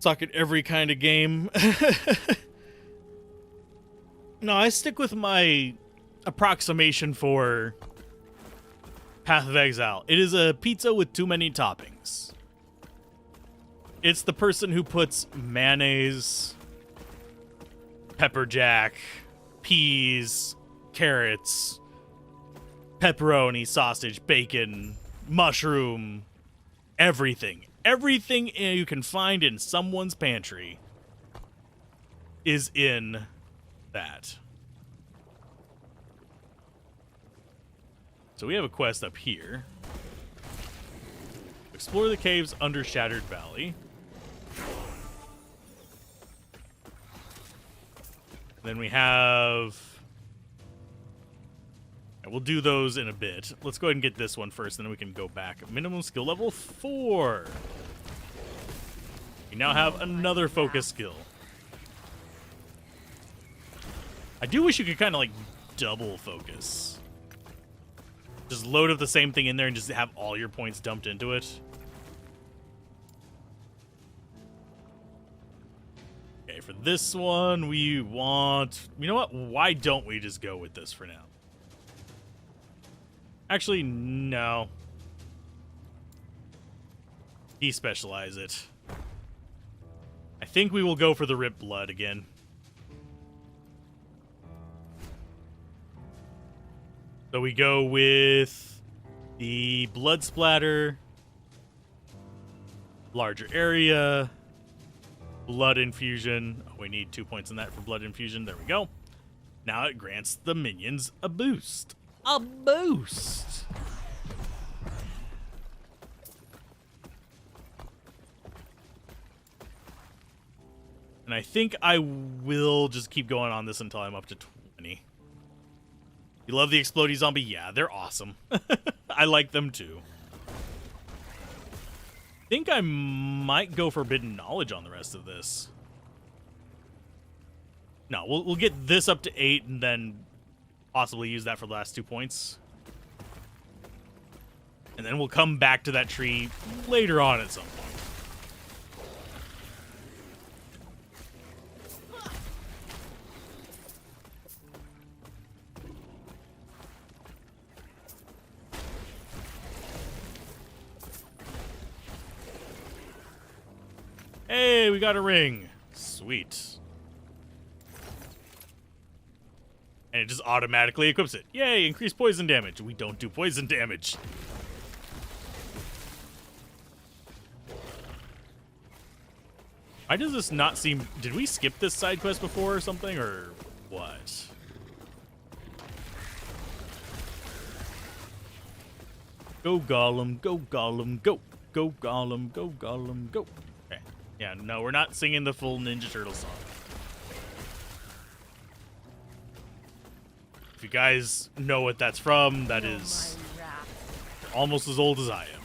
Suck at every kind of game. No, I stick with my approximation for Path of Exile. It is a pizza with too many toppings. It's the person who puts mayonnaise, pepper jack, peas, carrots, pepperoni, sausage, bacon, mushroom, everything. Everything you can find in someone's pantry is in that. So we have a quest up here. Explore the caves under Shattered Valley. Then we have... We'll do those in a bit. Let's go ahead and get this one first, and then we can go back. Minimum skill level 4. We now have another focus skill. I do wish you could kind of like double focus. Just load up the same thing in there and just have all your points dumped into it. Okay, for this one, we want... You know what? Why don't we just go with this for now? Actually, no. Despecialize it. I think we will go for the Ripped Blood again. So we go with the Blood Splatter, larger area, Blood Infusion. Oh, we need 2 points in that for Blood Infusion. There we go. Now it grants the minions a boost. A boost! And I think I will just keep going on this until I'm up to 20. You love the Explodey Zombie? Yeah, they're awesome. I like them too. I think I might go Forbidden Knowledge on the rest of this. No, we'll get this up to 8 and then possibly use that for the last 2 points. And then we'll come back to that tree later on at some point. Hey, we got a ring. Sweet. And it just automatically equips it. Yay, increase poison damage. We don't do poison damage. Why does this not seem... Did we skip this side quest before or something, or what? Go Gollum, go Gollum, go. Go Gollum, go Gollum, go. Okay. Yeah, no, we're not singing the full Ninja Turtle song. If you guys know what that's from, that is almost as old as I am.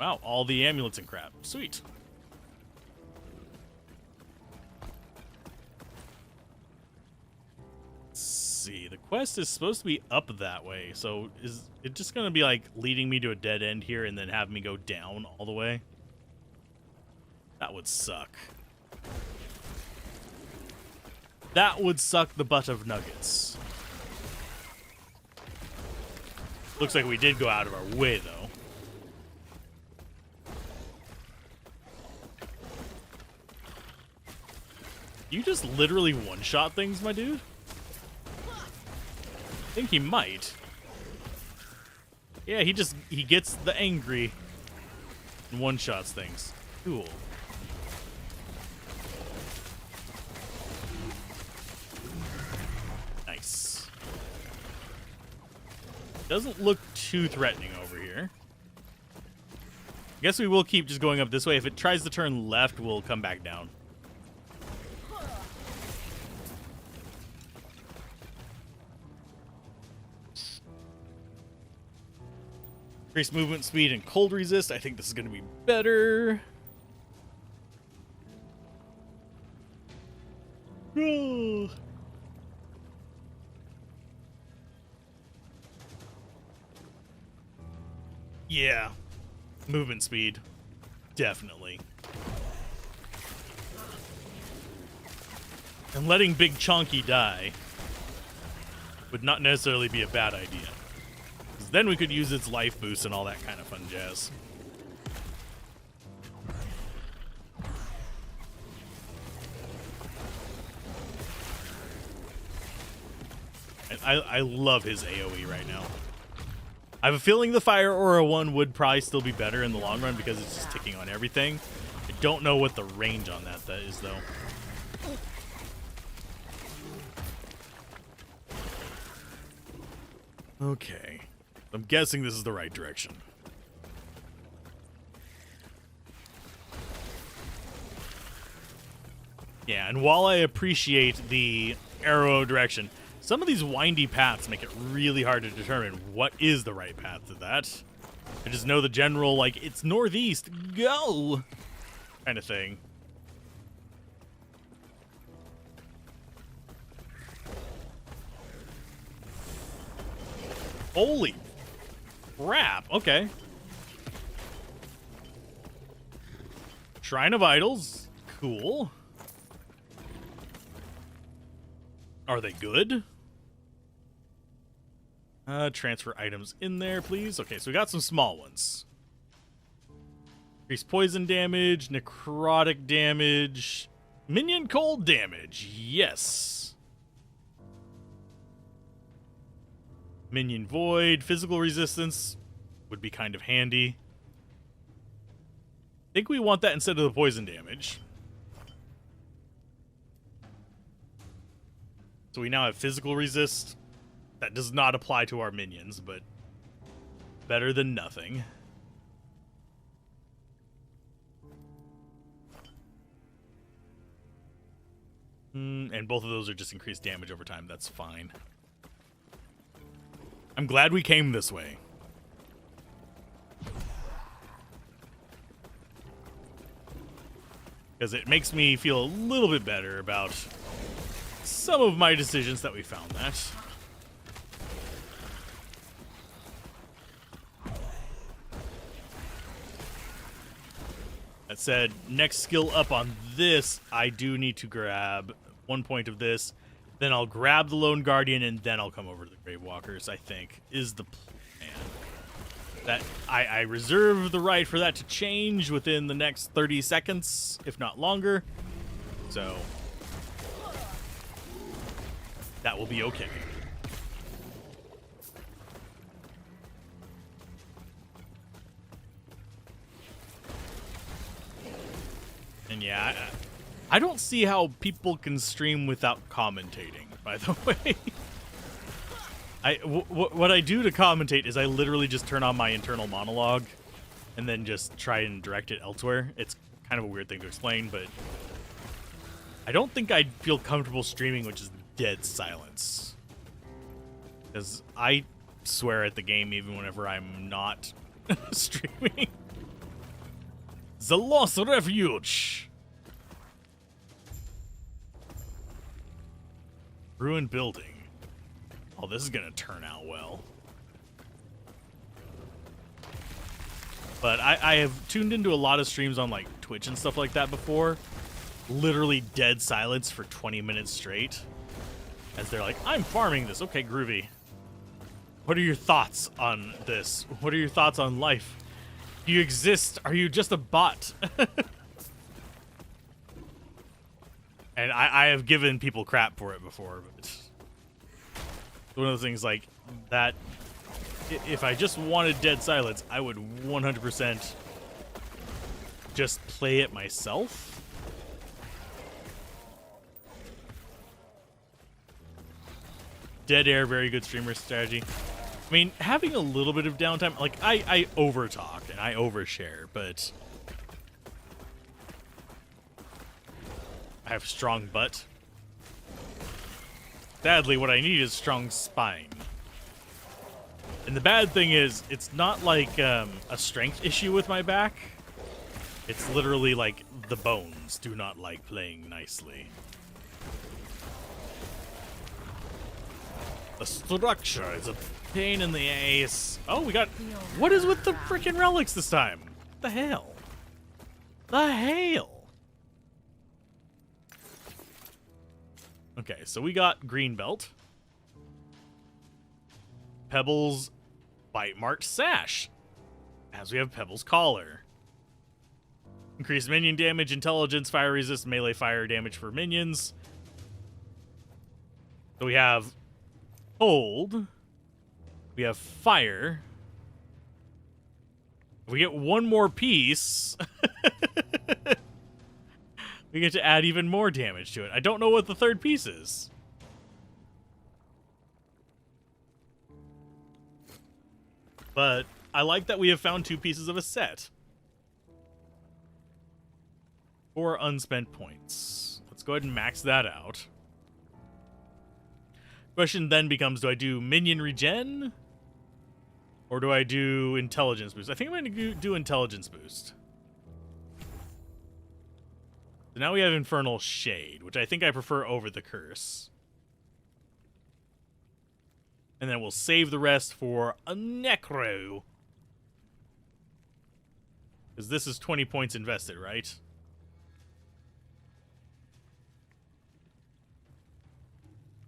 Wow, all the amulets and crap. Sweet. Let's see. The quest is supposed to be up that way, so is it just going to be like leading me to a dead end here and then have me go down all the way? That would suck. That would suck the butt of nuggets. Looks like we did go out of our way, though. You just literally one-shot things, my dude? I think he might. Yeah, he gets the angry and one-shots things. Cool. Nice. Doesn't look too threatening over here. I guess we will keep just going up this way. If it tries to turn left, we'll come back down. Increase movement speed and cold resist. I think this is going to be better. Yeah. Movement speed. Definitely. And letting Big Chonky die would not necessarily be a bad idea. Because then we could use its life boost and all that kind of fun jazz. And I love his AoE right now. I have a feeling the Fire Aura one would probably still be better in the long run because it's just ticking on everything. I don't know what the range on that is, though. Okay. I'm guessing this is the right direction. Yeah, and while I appreciate the arrow direction, some of these windy paths make it really hard to determine what is the right path to that. I just know the general, like, it's northeast, go! Kind of thing. Holy crap, okay. Shrine of Idols, cool. Are they good? Transfer items in there, please. Okay, so we got some small ones. Increase poison damage, necrotic damage, minion cold damage. Yes. Minion void, physical resistance would be kind of handy. I think we want that instead of the poison damage. So we now have physical resist. That does not apply to our minions, but better than nothing. And both of those are just increased damage over time. That's fine. I'm glad we came this way. Because it makes me feel a little bit better about some of my decisions that we found that. That said, next skill up on this, I do need to grab 1 point of this. Then I'll grab the Lone Guardian, and then I'll come over to the Grave Walkers, I think, is the plan. That I reserve the right for that to change within the next 30 seconds, if not longer. So that will be okay. And yeah, I don't see how people can stream without commentating, by the way. What I do to commentate is I literally just turn on my internal monologue and then just try and direct it elsewhere. It's kind of a weird thing to explain, but I don't think I'd feel comfortable streaming with just dead silence. Because I swear at the game even whenever I'm not streaming. The Lost Refuge! Ruined building. Oh, this is gonna turn out well. But I have tuned into a lot of streams on like Twitch and stuff like that before. Literally dead silence for 20 minutes straight. As they're like, I'm farming this. Okay, groovy. What are your thoughts on this? What are your thoughts on life? Do you exist? Are you just a bot? And I have given people crap for it before, but one of the things like that, if I just wanted dead silence, I would 100% just play it myself. Dead air, very good streamer strategy. I mean, having a little bit of downtime, like I over talk and I overshare, but I have strong butt. Sadly, what I need is strong spine. And the bad thing is, it's not like a strength issue with my back. It's literally like the bones do not like playing nicely. The structure is a Pain in the ace. Oh, we got... What is with the freaking relics this time? What the hell? The hell? Okay, so we got Green Belt. Pebbles Bite Marked Sash. As we have Pebbles Collar. Increased minion damage, intelligence, fire resist, melee fire damage for minions. So we have Cold. We have Fire. If we get one more piece, we get to add even more damage to it. I don't know what the third piece is. But I like that we have found 2 pieces of a set. 4 unspent points. Let's go ahead and max that out. Question then becomes, do I do minion regen? Or do I do intelligence boost? I think I'm going to do intelligence boost. So now we have Infernal Shade, which I think I prefer over the Curse. And then we'll save the rest for a Necro. Because this is 20 points invested, right?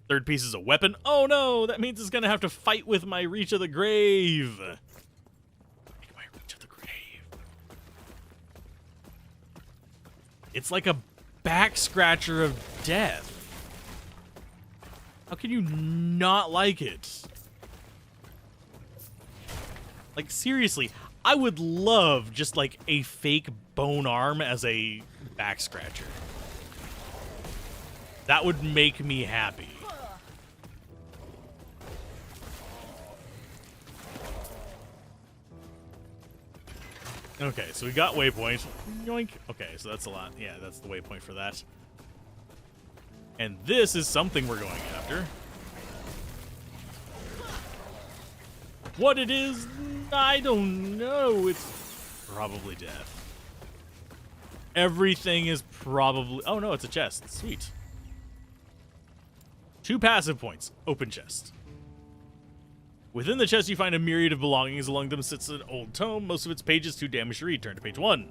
Third piece is a weapon. Oh no, that means it's gonna have to fight with my Reach of the Grave. My Reach of the Grave. It's like a back scratcher of death. How can you not like it? Like, seriously, I would love just like a fake bone arm as a back scratcher. That would make me happy. Okay, so we got waypoint. Yoink. Okay, so that's a lot. Yeah, that's the waypoint for that. And this is something we're going after. What it is, I don't know. It's probably death. Everything is probably... Oh no, it's a chest. Sweet. 2 passive points. Open chest. Within the chest, you find a myriad of belongings. Among them sits an old tome, most of its pages too damaged to read. Turn to page 1.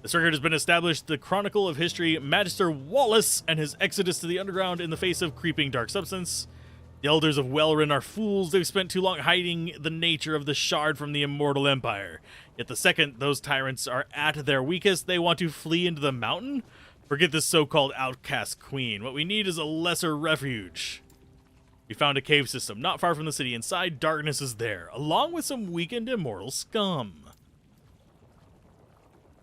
This record has been established, the Chronicle of History, Magister Wallace and his exodus to the underground in the face of creeping dark substance. The elders of Welrin are fools. They've spent too long hiding the nature of the shard from the immortal empire. Yet the second those tyrants are at their weakest, they want to flee into the mountain? Forget this so-called outcast queen. What we need is a lesser refuge. We found a cave system not far from the city. Inside, darkness is there, along with some weakened immortal scum.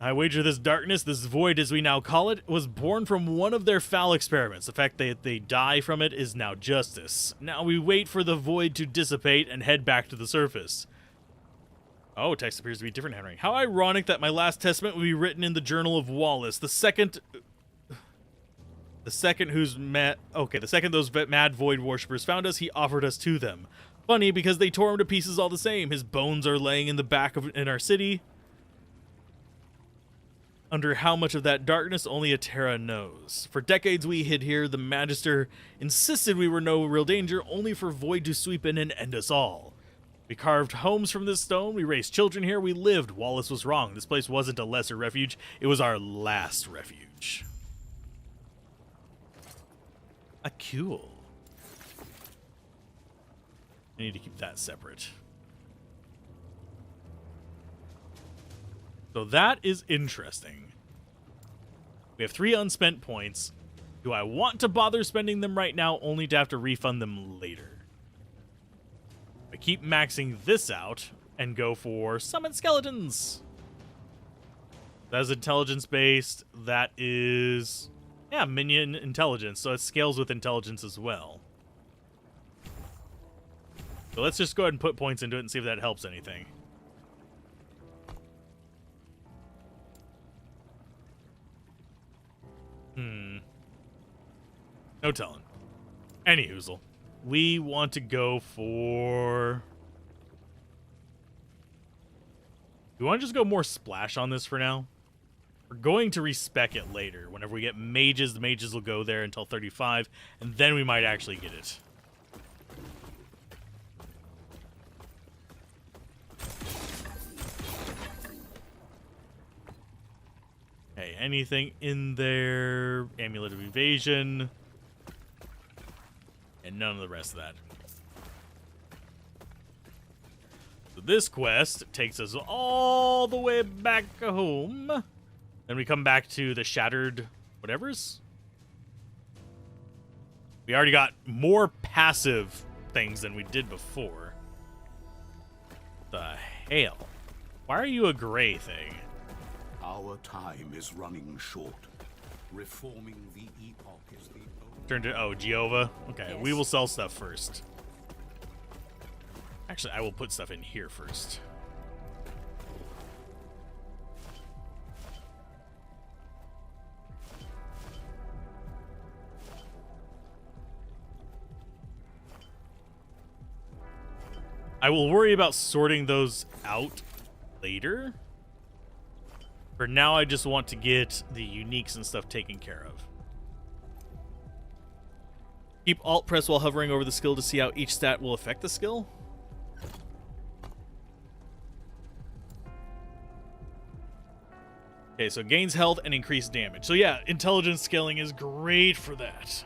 I wager this darkness, this void as we now call it, was born from one of their foul experiments. The fact that they die from it is now justice. Now we wait for the void to dissipate and head back to the surface. Oh, text appears to be different handwriting. How ironic that my last testament would be written in the Journal of Wallace. The second those mad void worshippers found us, he offered us to them. Funny, because they tore him to pieces all the same. His bones are laying in the back in our city. Under how much of that darkness, only a Terra knows. For decades we hid here. The Magister insisted we were no real danger, only for void to sweep in and end us all. We carved homes from this stone. We raised children here. We lived. Wallace was wrong. This place wasn't a lesser refuge. It was our last refuge. Cool. I need to keep that separate. So that is interesting. We have 3 unspent points. Do I want to bother spending them right now, only to have to refund them later? I keep maxing this out and go for summon skeletons. That is intelligence based. That is... yeah, minion intelligence, so it scales with intelligence as well. So let's just go ahead and put points into it and see if that helps anything. No telling. Anyhoozle. We want to go for... we want to just go more splash on this for now. We're going to respec it later. Whenever we get mages, the mages will go there until 35, and then we might actually get it. anything in there. Amulet of Evasion. And none of the rest of that. So this quest takes us all the way back home. Then we come back to the Shattered whatevers. We already got more passive things than we did before. The hell? Why are you a gray thing? Our time is running short. Reforming the Epoch is the only... Turn to, oh, Jehovah? Okay, Yes. we will sell stuff first. Actually, I will put stuff in here first. I will worry about sorting those out later. For now, I just want to get the uniques and stuff taken care of. Keep Alt press while hovering over the skill to see how each stat will affect the skill. Okay, so gains health and increased damage. So yeah, intelligence scaling is great for that.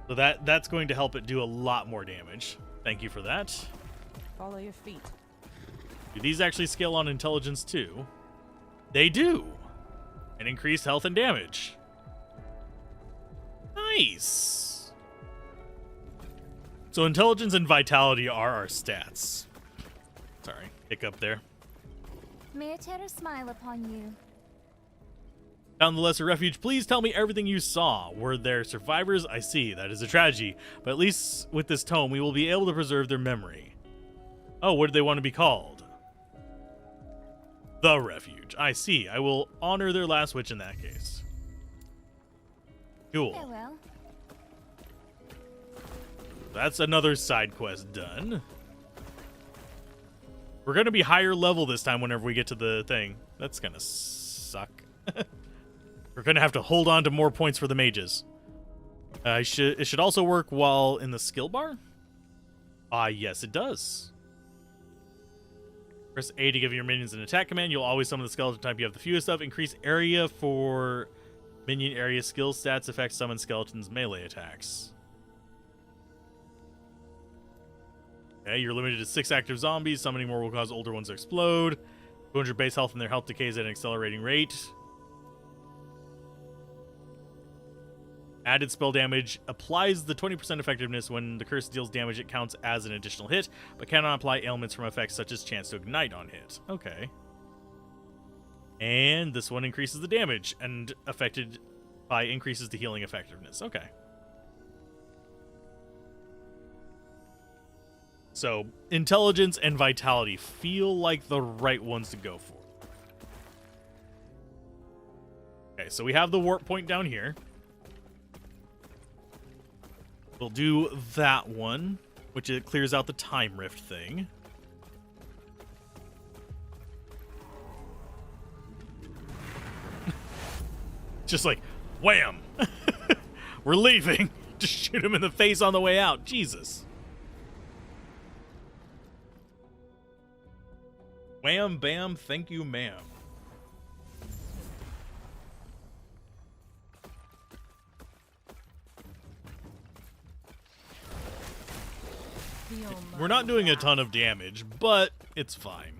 So that's going to help it do a lot more damage. Thank you for that. Follow your feet. Do these actually scale on intelligence too? They do. And increased health and damage. Nice. So intelligence and vitality are our stats. Sorry, hiccup there. May a terror smile upon you. Found the Lesser Refuge. Please tell me everything you saw. Were there survivors? I see. That is a tragedy. But at least with this tome, we will be able to preserve their memory. Oh, what do they want to be called? The Refuge. I see. I will honor their last wish in that case. Cool. Farewell. That's another side quest done. We're going to be higher level this time whenever we get to the thing. That's going to suck. We're going to have to hold on to more points for the mages. It should also work while in the skill bar? Yes, it does. Press A to give your minions an attack command. You'll always summon the skeleton type you have the fewest of. Increase area for minion area skill stats. Affect summon skeletons melee attacks. Okay, you're limited to 6 active zombies. Summoning more will cause older ones to explode. 200 base health and their health decays at an accelerating rate. Added spell damage applies the 20% effectiveness. When the curse deals damage, it counts as an additional hit, but cannot apply ailments from effects such as chance to ignite on hit. Okay. And this one increases the damage, and affected by increases the healing effectiveness. Okay. So, intelligence and vitality feel like the right ones to go for. Okay, so we have the warp point down here. We'll do that one, which it clears out the time rift thing. Just like, wham! We're leaving. Just shoot him in the face on the way out. Jesus. Wham, bam, thank you, ma'am. We're not doing a ton of damage, but it's fine.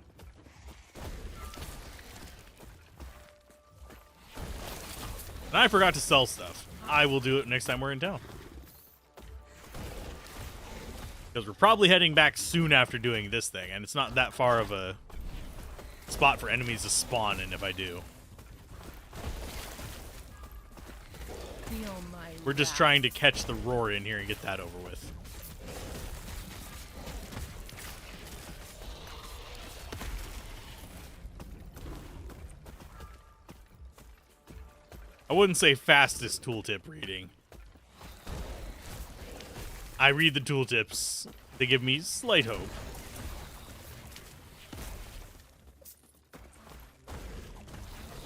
And I forgot to sell stuff. I will do it next time we're in town. Because we're probably heading back soon after doing this thing, and it's not that far of a spot for enemies to spawn in if I do. We're just trying to catch the roar in here and get that over with. I wouldn't say fastest tooltip reading. I read the tooltips. They give me slight hope.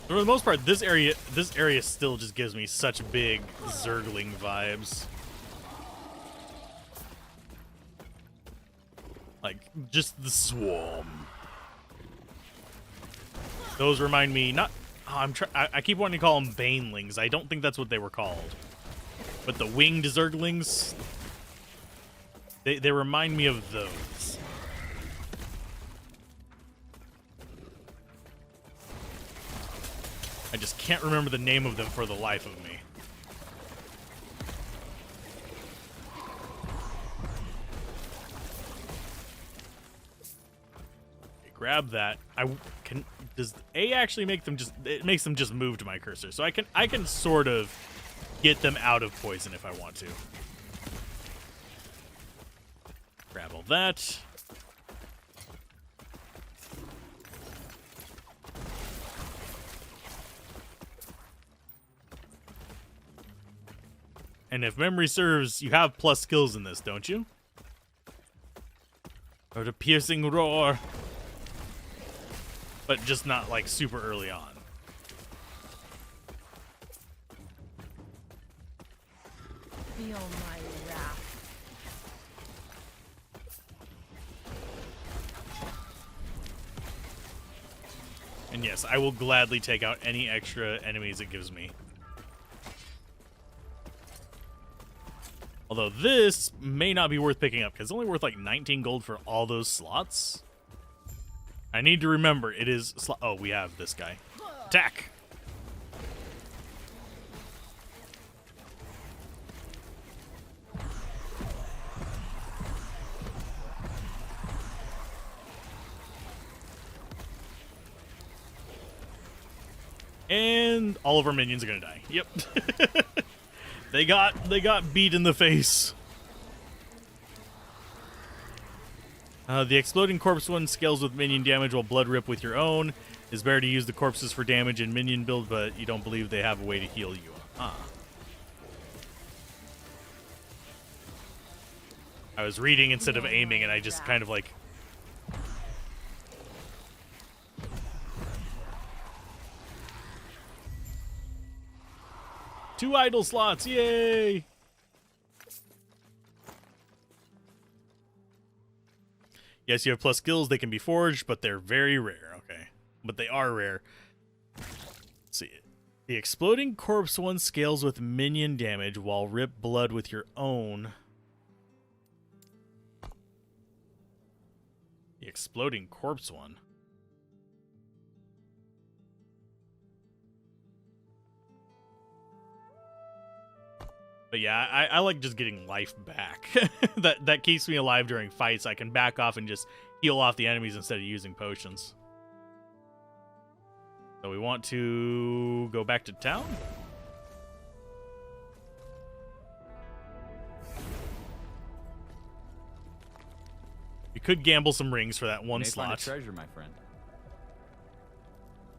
For the most part, this area still just gives me such big Zergling vibes. Like, just the swarm. Those remind me not. Oh, I keep wanting to call them banelings. I don't think that's what they were called. But the winged zerglings, they remind me of those. I just can't remember the name of them for the life of me. Grab that. Does A actually make them just? It makes them just move to my cursor, so I can sort of get them out of poison if I want to. Grab all that. And if memory serves, you have plus skills in this, don't you? Or the piercing roar. But just not, like, super early on. Feel my wrath. And yes, I will gladly take out any extra enemies it gives me. Although this may not be worth picking up, because it's only worth, like, 19 gold for all those slots. I need to remember, it is... Oh, we have this guy. Attack! And all of our minions are gonna die. Yep. They got beat in the face. The exploding corpse one scales with minion damage while blood rip with your own. It's better to use the corpses for damage in minion build, but you don't believe they have a way to heal you. I was reading instead of aiming, and I just kind of like... Two idle slots, yay! Yes, you have plus skills. They can be forged, but they're very rare. Okay. But they are rare. Let's see. The exploding corpse one scales with minion damage while rip blood with your own. The exploding corpse one. But yeah, I like just getting life back. that keeps me alive during fights. I can back off and just heal off the enemies instead of using potions. So we want to go back to town? We could gamble some rings for that one slot. Find a treasure, my friend.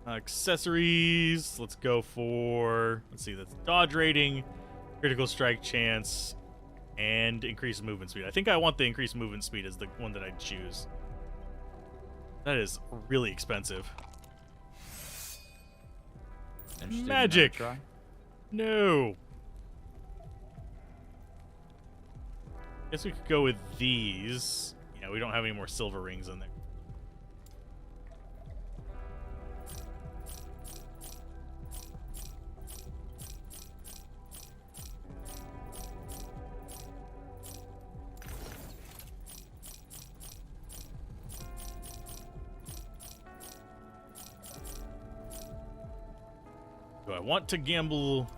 Accessories. Let's go for... Let's see, that's dodge rating, critical strike chance, and increased movement speed. I think I want the increased movement speed as the one that I'd choose. That is really expensive. Interested in Magic. another try? No. Guess we could go with these. Yeah, we don't have any more silver rings in there. Do I want to gamble?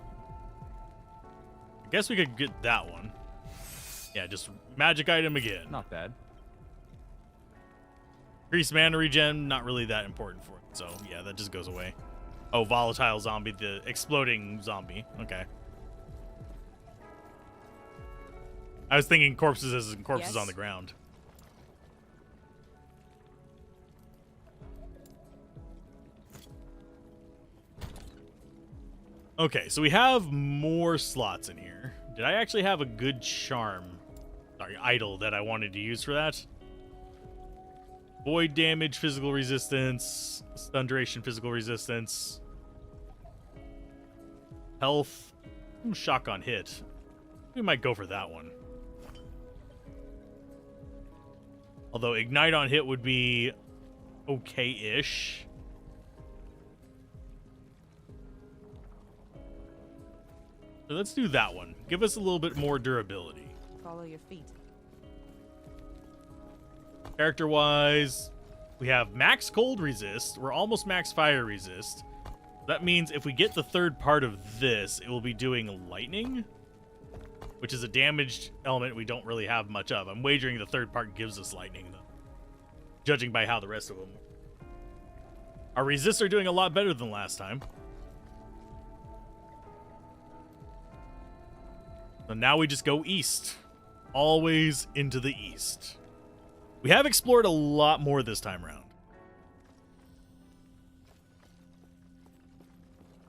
I guess we could get that one. Yeah, just magic item again. Not bad. Increased mana regen, not really that important for it. So, yeah, that just goes away. Oh, volatile zombie, the exploding zombie. Okay. I was thinking corpses as in corpses on the ground. Okay, so we have more slots in here. Did I actually have a good charm? Sorry, idol that I wanted to use for that? Void damage, physical resistance, stun duration, physical resistance, health, shock on hit. We might go for that one. Although ignite on hit would be okay-ish. So let's do that one. Give us a little bit more durability. Follow your feet. Character-wise, we have max cold resist. We're almost max fire resist. That means if we get the third part of this, it will be doing lightning, which is a damaged element we don't really have much of. I'm wagering the third part gives us lightning, though, judging by how the rest of them. Our resists are doing a lot better than last time. So now we just go east. Always into the east. We have explored a lot more this time around.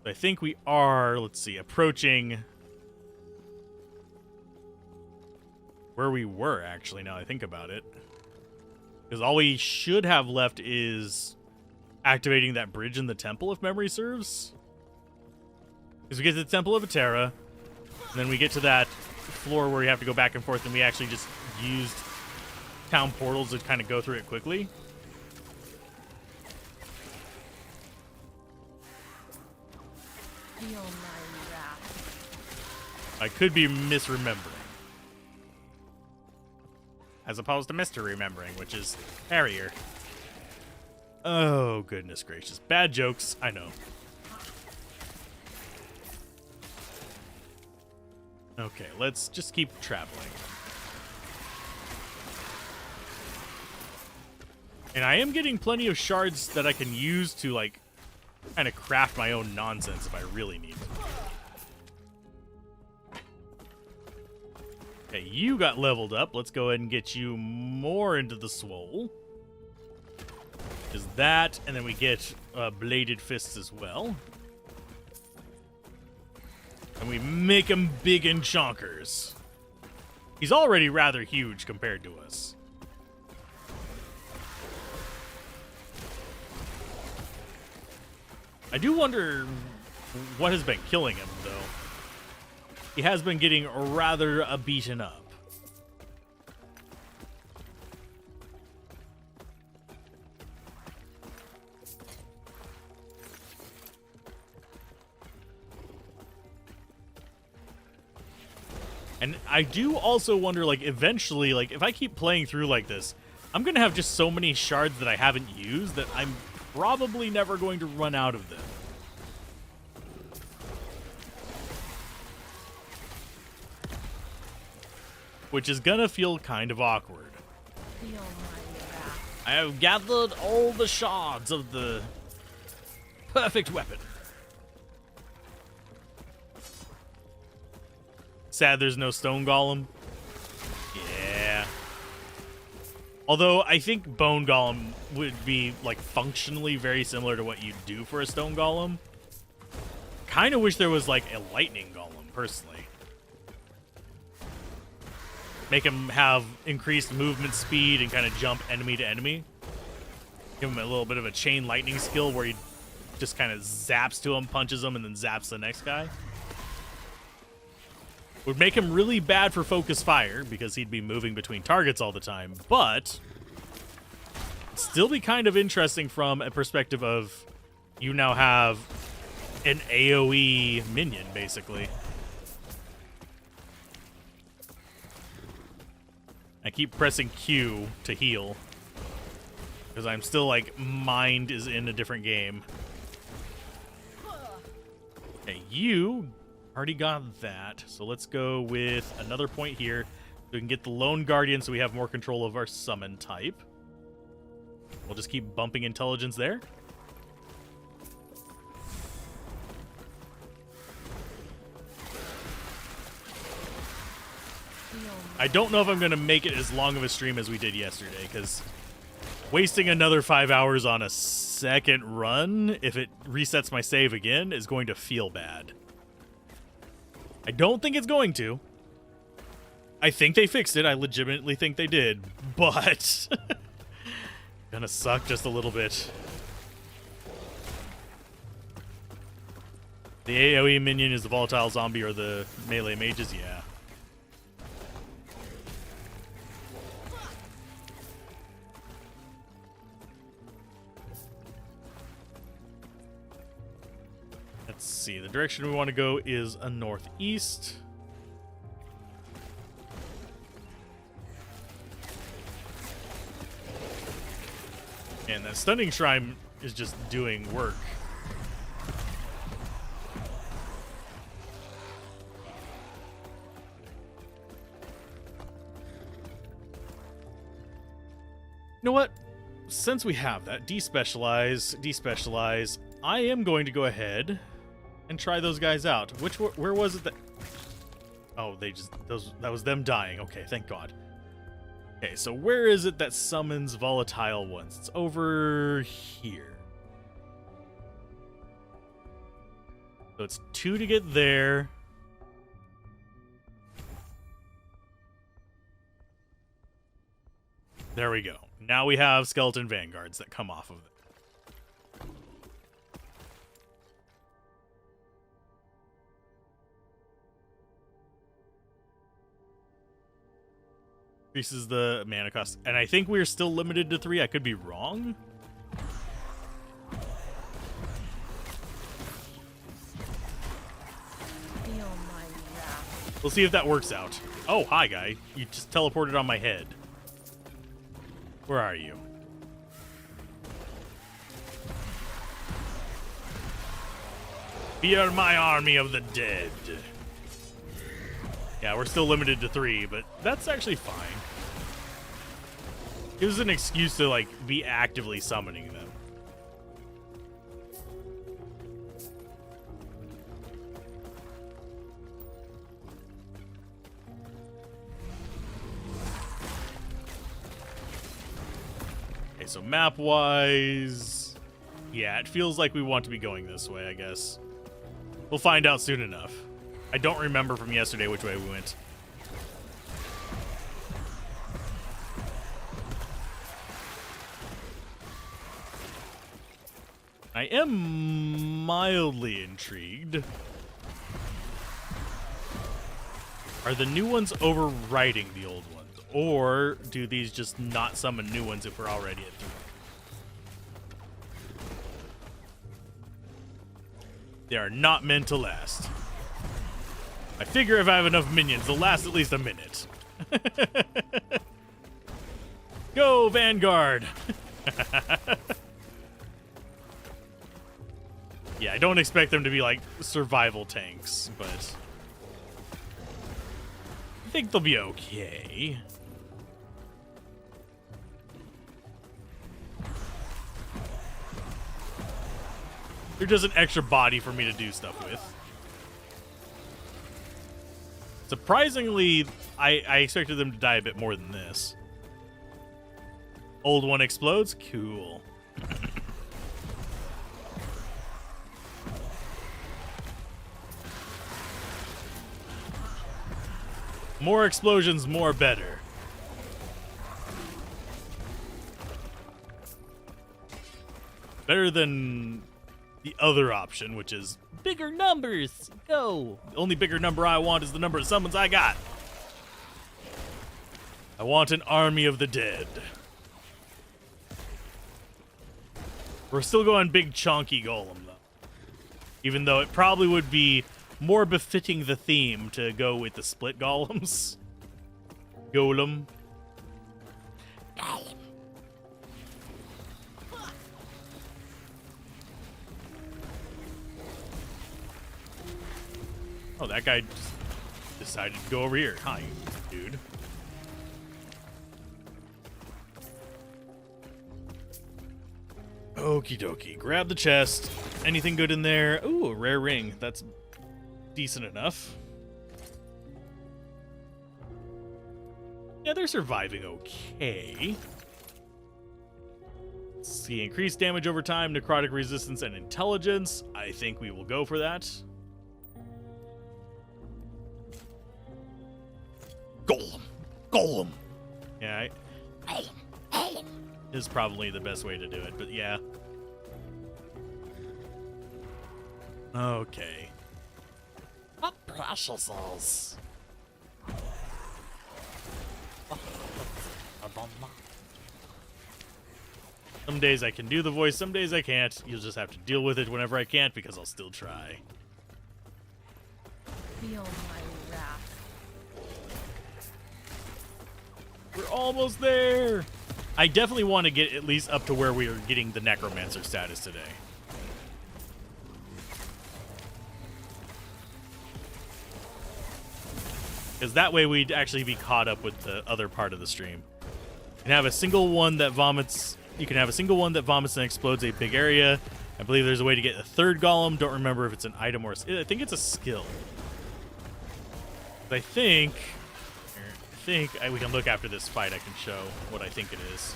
I think we are, let's see, approaching where we were, actually, now I think about it. Because all we should have left is activating that bridge in the temple, if memory serves. Because we get to the Temple of Atera, and then we get to that floor where we have to go back and forth, and we actually just used town portals to kind of go through it quickly. Feel my wrath. I could be misremembering. As opposed to misremembering, which is hairier. Oh, goodness gracious. Bad jokes, I know. Okay, let's just keep traveling. And I am getting plenty of shards that I can use to, like, kind of craft my own nonsense if I really need to. Okay, you got leveled up. Let's go ahead and get you more into the swole. Is that, and then we get bladed fists as well. And we make him big and chonkers. He's already rather huge compared to us. I do wonder what has been killing him, though. He has been getting rather beaten up. And I do also wonder, like, eventually, like, if I keep playing through like this, I'm going to have just so many shards that I haven't used that I'm probably never going to run out of them. Which is going to feel kind of awkward. Feel my wrath. I have gathered all the shards of the perfect weapon. Sad there's no stone golem. Yeah. Although I think bone golem would be like functionally very similar to what you do for a stone golem. Kind of wish there was like a lightning golem, personally. Make him have increased movement speed and kind of jump enemy to enemy. Give him a little bit of a chain lightning skill where he just kind of zaps to him, punches him, and then zaps the next guy. Would make him really bad for focus fire because he'd be moving between targets all the time, but still be kind of interesting from a perspective of you now have an AoE minion, basically. I keep pressing Q to heal because I'm still like mind is in a different game. Okay, you already got that, so let's go with another point here so we can get the Lone Guardian so we have more control of our summon type. We'll just keep bumping intelligence there. I don't know if I'm going to make it as long of a stream as we did yesterday, because wasting another 5 hours on a second run, if it resets my save again, is going to feel bad. I don't think it's going to. I think they fixed it. I legitimately think they did. But gonna suck just a little bit. The AoE minion is the volatile zombie or the melee mages? Yeah. Let's see. The direction we want to go is a northeast. And that stunning shrine is just doing work. You know what? Since we have that, despecialize, I am going to go ahead and try those guys out. Where was it that... Oh, that was them dying. Okay, thank God. Okay, so where is it that summons volatile ones? It's over here. So it's 2 to get there. There we go. Now we have skeleton vanguards that come off of it. Increases the mana cost. And I think we're still limited to 3. I could be wrong. Feel my wrath. We'll see if that works out. Oh, hi, guy. You just teleported on my head. Where are you? Fear my army of the dead. Yeah, we're still limited to 3, but that's actually fine. Gives us an excuse to, like, be actively summoning them. Okay, so map-wise... Yeah, it feels like we want to be going this way, I guess. We'll find out soon enough. I don't remember from yesterday which way we went. I am mildly intrigued. Are the new ones overriding the old ones? Or do these just not summon new ones if we're already at 3? They are not meant to last. I figure if I have enough minions, they'll last at least a minute. Go, Vanguard! Yeah, I don't expect them to be like survival tanks, but I think they'll be okay. They're just an extra body for me to do stuff with. Surprisingly, I expected them to die a bit more than this. Old one explodes? Cool. More explosions, more better. Better than the other option, which is bigger numbers. Go. The only bigger number I want is the number of summons I got. I want an army of the dead. We're still going big chonky golem, though. Even though it probably would be more befitting the theme to go with the split golems. Golem. Golem. Oh, that guy just decided to go over here. Hi, dude. Okie dokie. Grab the chest. Anything good in there? Ooh, a rare ring. That's decent enough. Yeah, they're surviving okay. Let's see. Increased damage over time, necrotic resistance, and intelligence. I think we will go for that. Golem. Golem. Yeah, Golem is probably the best way to do it, but yeah. Okay. What processes? Some days I can do the voice, some days I can't. You'll just have to deal with it whenever I can't because I'll still try. Feel my wrath. We're almost there. I definitely want to get at least up to where we are getting the Necromancer status today. Because that way we'd actually be caught up with the other part of the stream. You can have a single one that vomits. You can have a single one that vomits and explodes a big area. I believe there's a way to get a third golem. Don't remember if it's an item or I think it's a skill. I think we can look after this fight. I can show what I think it is.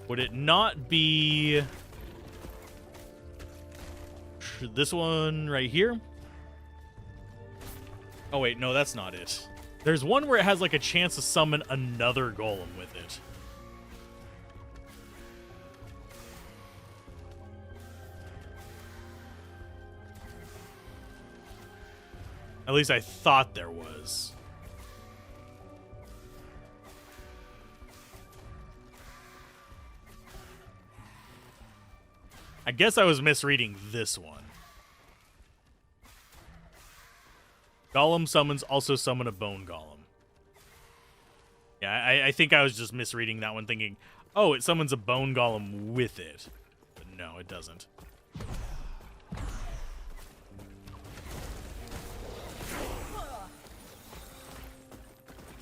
Would it not be this one right here? Oh wait, no, that's not it. There's one where it has like a chance to summon another golem with it. At least I thought there was. I guess I was misreading this one. Golem summons also summon a bone golem. Yeah, I think I was just misreading that one, thinking, oh, it summons a bone golem with it. But no, it doesn't.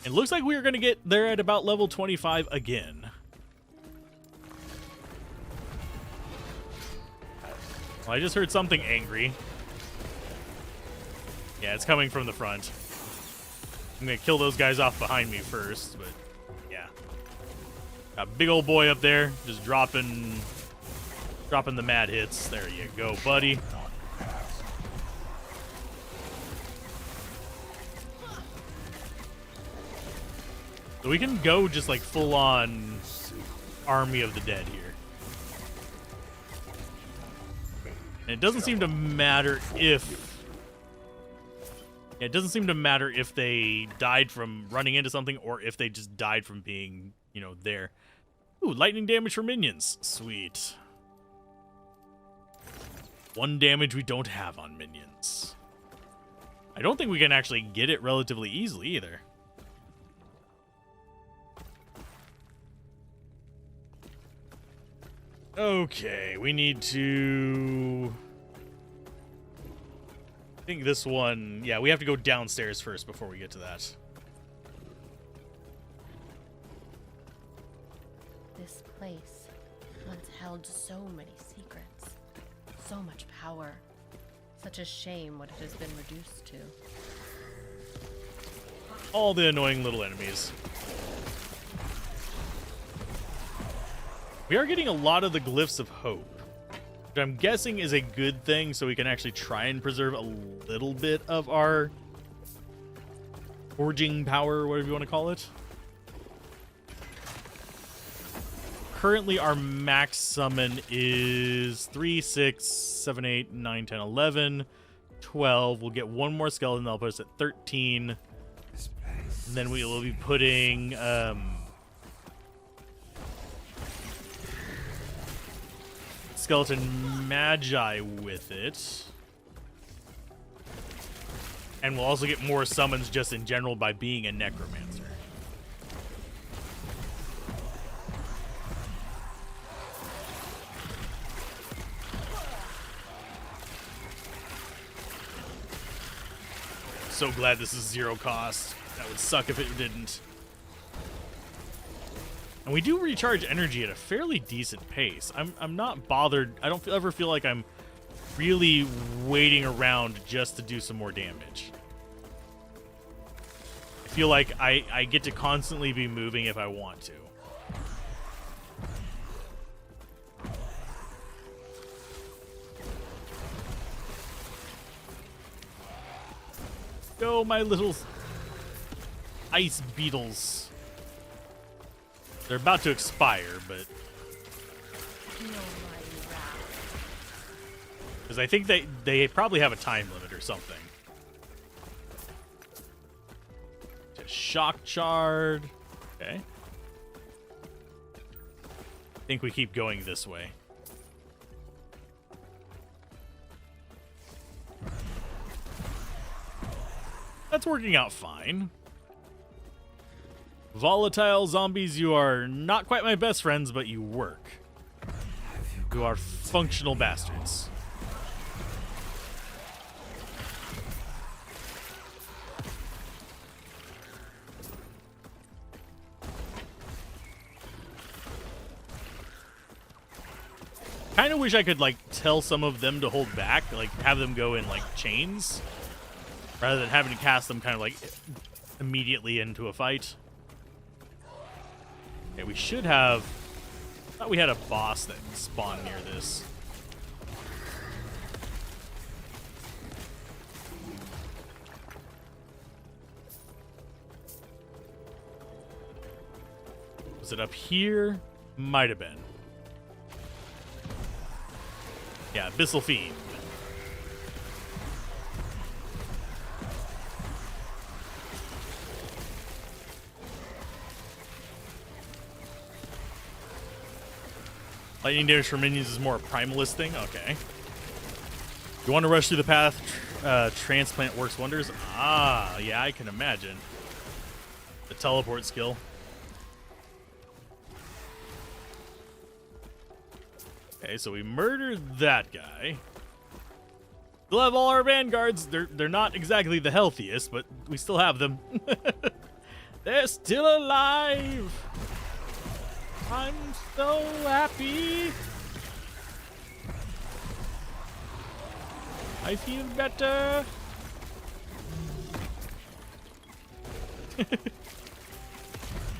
It looks like we are going to get there at about level 25 again. Well, I just heard something angry. Yeah, it's coming from the front. I'm going to kill those guys off behind me first, but yeah. Got a big old boy up there, just dropping the mad hits. There you go, buddy. So we can go just like full on Army of the Dead here. And it doesn't seem to matter if they died from running into something or if they just died from being, you know, there. Ooh, lightning damage for minions. Sweet. 1 damage we don't have on minions. I don't think we can actually get it relatively easily either. Okay, we need to... I think this one... Yeah, we have to go downstairs first before we get to that. This place once held so many secrets, so much power. Such a shame what it has been reduced to. All the annoying little enemies. We are getting a lot of the glyphs of hope, which I'm guessing is a good thing, so we can actually try and preserve a little bit of our forging power, whatever you want to call it. Currently, our max summon is 3, 6, 7, 8, 9, 10, 11, 12. We'll get one more skeleton. That'll put us at 13. And then we will be putting... Skeleton Magi with it. And we'll also get more summons just in general by being a Necromancer. So glad this is 0 cost. That would suck if it didn't. And we do recharge energy at a fairly decent pace. I'm not bothered. I don't ever feel like I'm really waiting around just to do some more damage. I feel like I get to constantly be moving if I want to. Go, my little ice beetles. They're about to expire, but... Feel my wrath. Because I think they probably have a time limit or something. Just shock shard. Okay. I think we keep going this way. That's working out fine. Volatile zombies, you are not quite my best friends, but you work. You are functional bastards. Kind of wish I could, like, tell some of them to hold back, like, have them go in, like, chains, rather than having to cast them kind of, like, immediately into a fight. Okay, we should have... I thought we had a boss that spawned near this. Was it up here? Might have been. Yeah, Abyssal Fiend. Lightning damage for minions is more a primalist thing? Okay. You want to rush through the path? Transplant works wonders? Ah, yeah, I can imagine. The teleport skill. Okay, so we murdered that guy. Still have all our vanguards. They're not exactly the healthiest, but we still have them. They're still alive. I'm so happy. I feel better.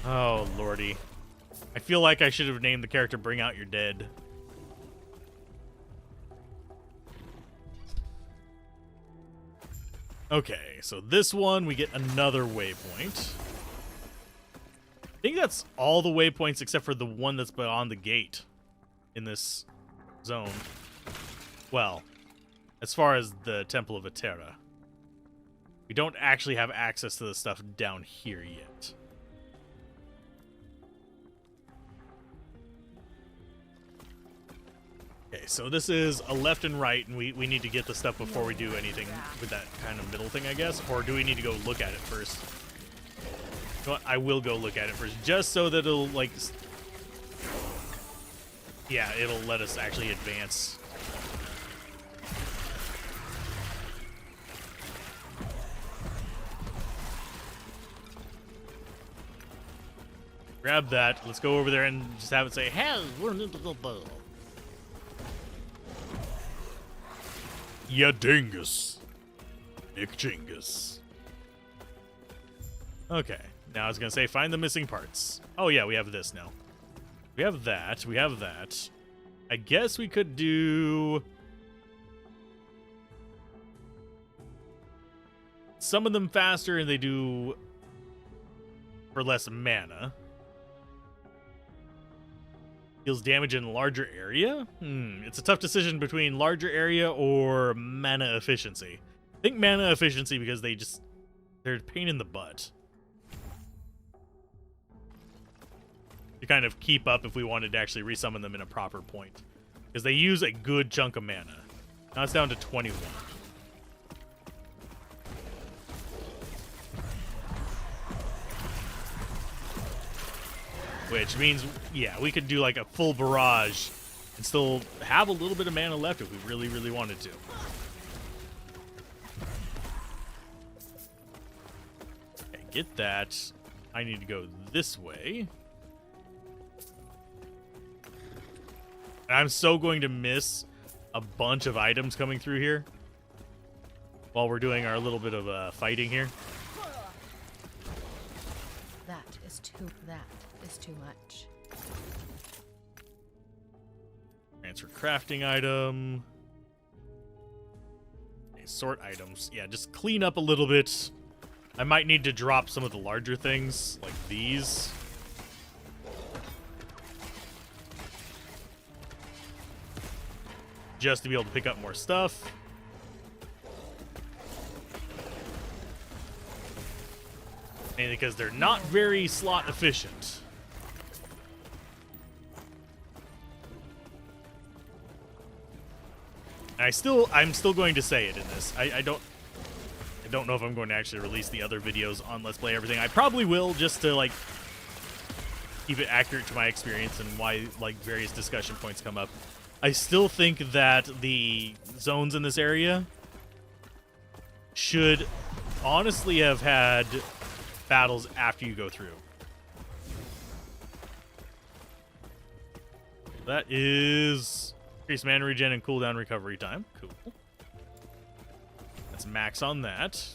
Oh, lordy. I feel like I should have named the character Bring Out Your Dead. Okay, so this one, we get another waypoint. I think that's all the waypoints except for the one that's on the gate in this zone. Well, as far as the Temple of Atera. We don't actually have access to the stuff down here yet. Okay, so this is a left and right, and we need to get the stuff before we do anything with that kind of middle thing, I guess? Or do we need to go look at it first? You know what? I will go look at it first, just so that it'll, like... Yeah, it'll let us actually advance. Grab that. Let's go over there and just have it say, "Hell, ya dingus. Nick Jingus." Okay. Now I was going to say, find the missing parts. Oh, yeah, we have this now. We have that. We have that. I guess we could do... some of them faster, and they do... for less mana. Deals damage in larger area? It's a tough decision between larger area or mana efficiency. I think mana efficiency because they're a pain in the butt. To kind of keep up if we wanted to actually resummon them in a proper point. Because they use a good chunk of mana. Now it's down to 21. Which means, yeah, we could do like a full barrage and still have a little bit of mana left if we really, really wanted to. Okay, get that. I need to go this way. And I'm so going to miss a bunch of items coming through here while we're doing our little bit of fighting here. That is too much. Transfer crafting item. Okay, sort items. Yeah, just clean up a little bit. I might need to drop some of the larger things, like these. Just to be able to pick up more stuff. Mainly because they're not very slot efficient. And I'm still going to say it in this. I don't don't know if I'm going to actually release the other videos on Let's Play Everything. I probably will, just to like keep it accurate to my experience and why like various discussion points come up. I still think that the zones in this area should honestly have had battles after you go through. That is increased mana regen and cooldown recovery time. Cool. That's max on that.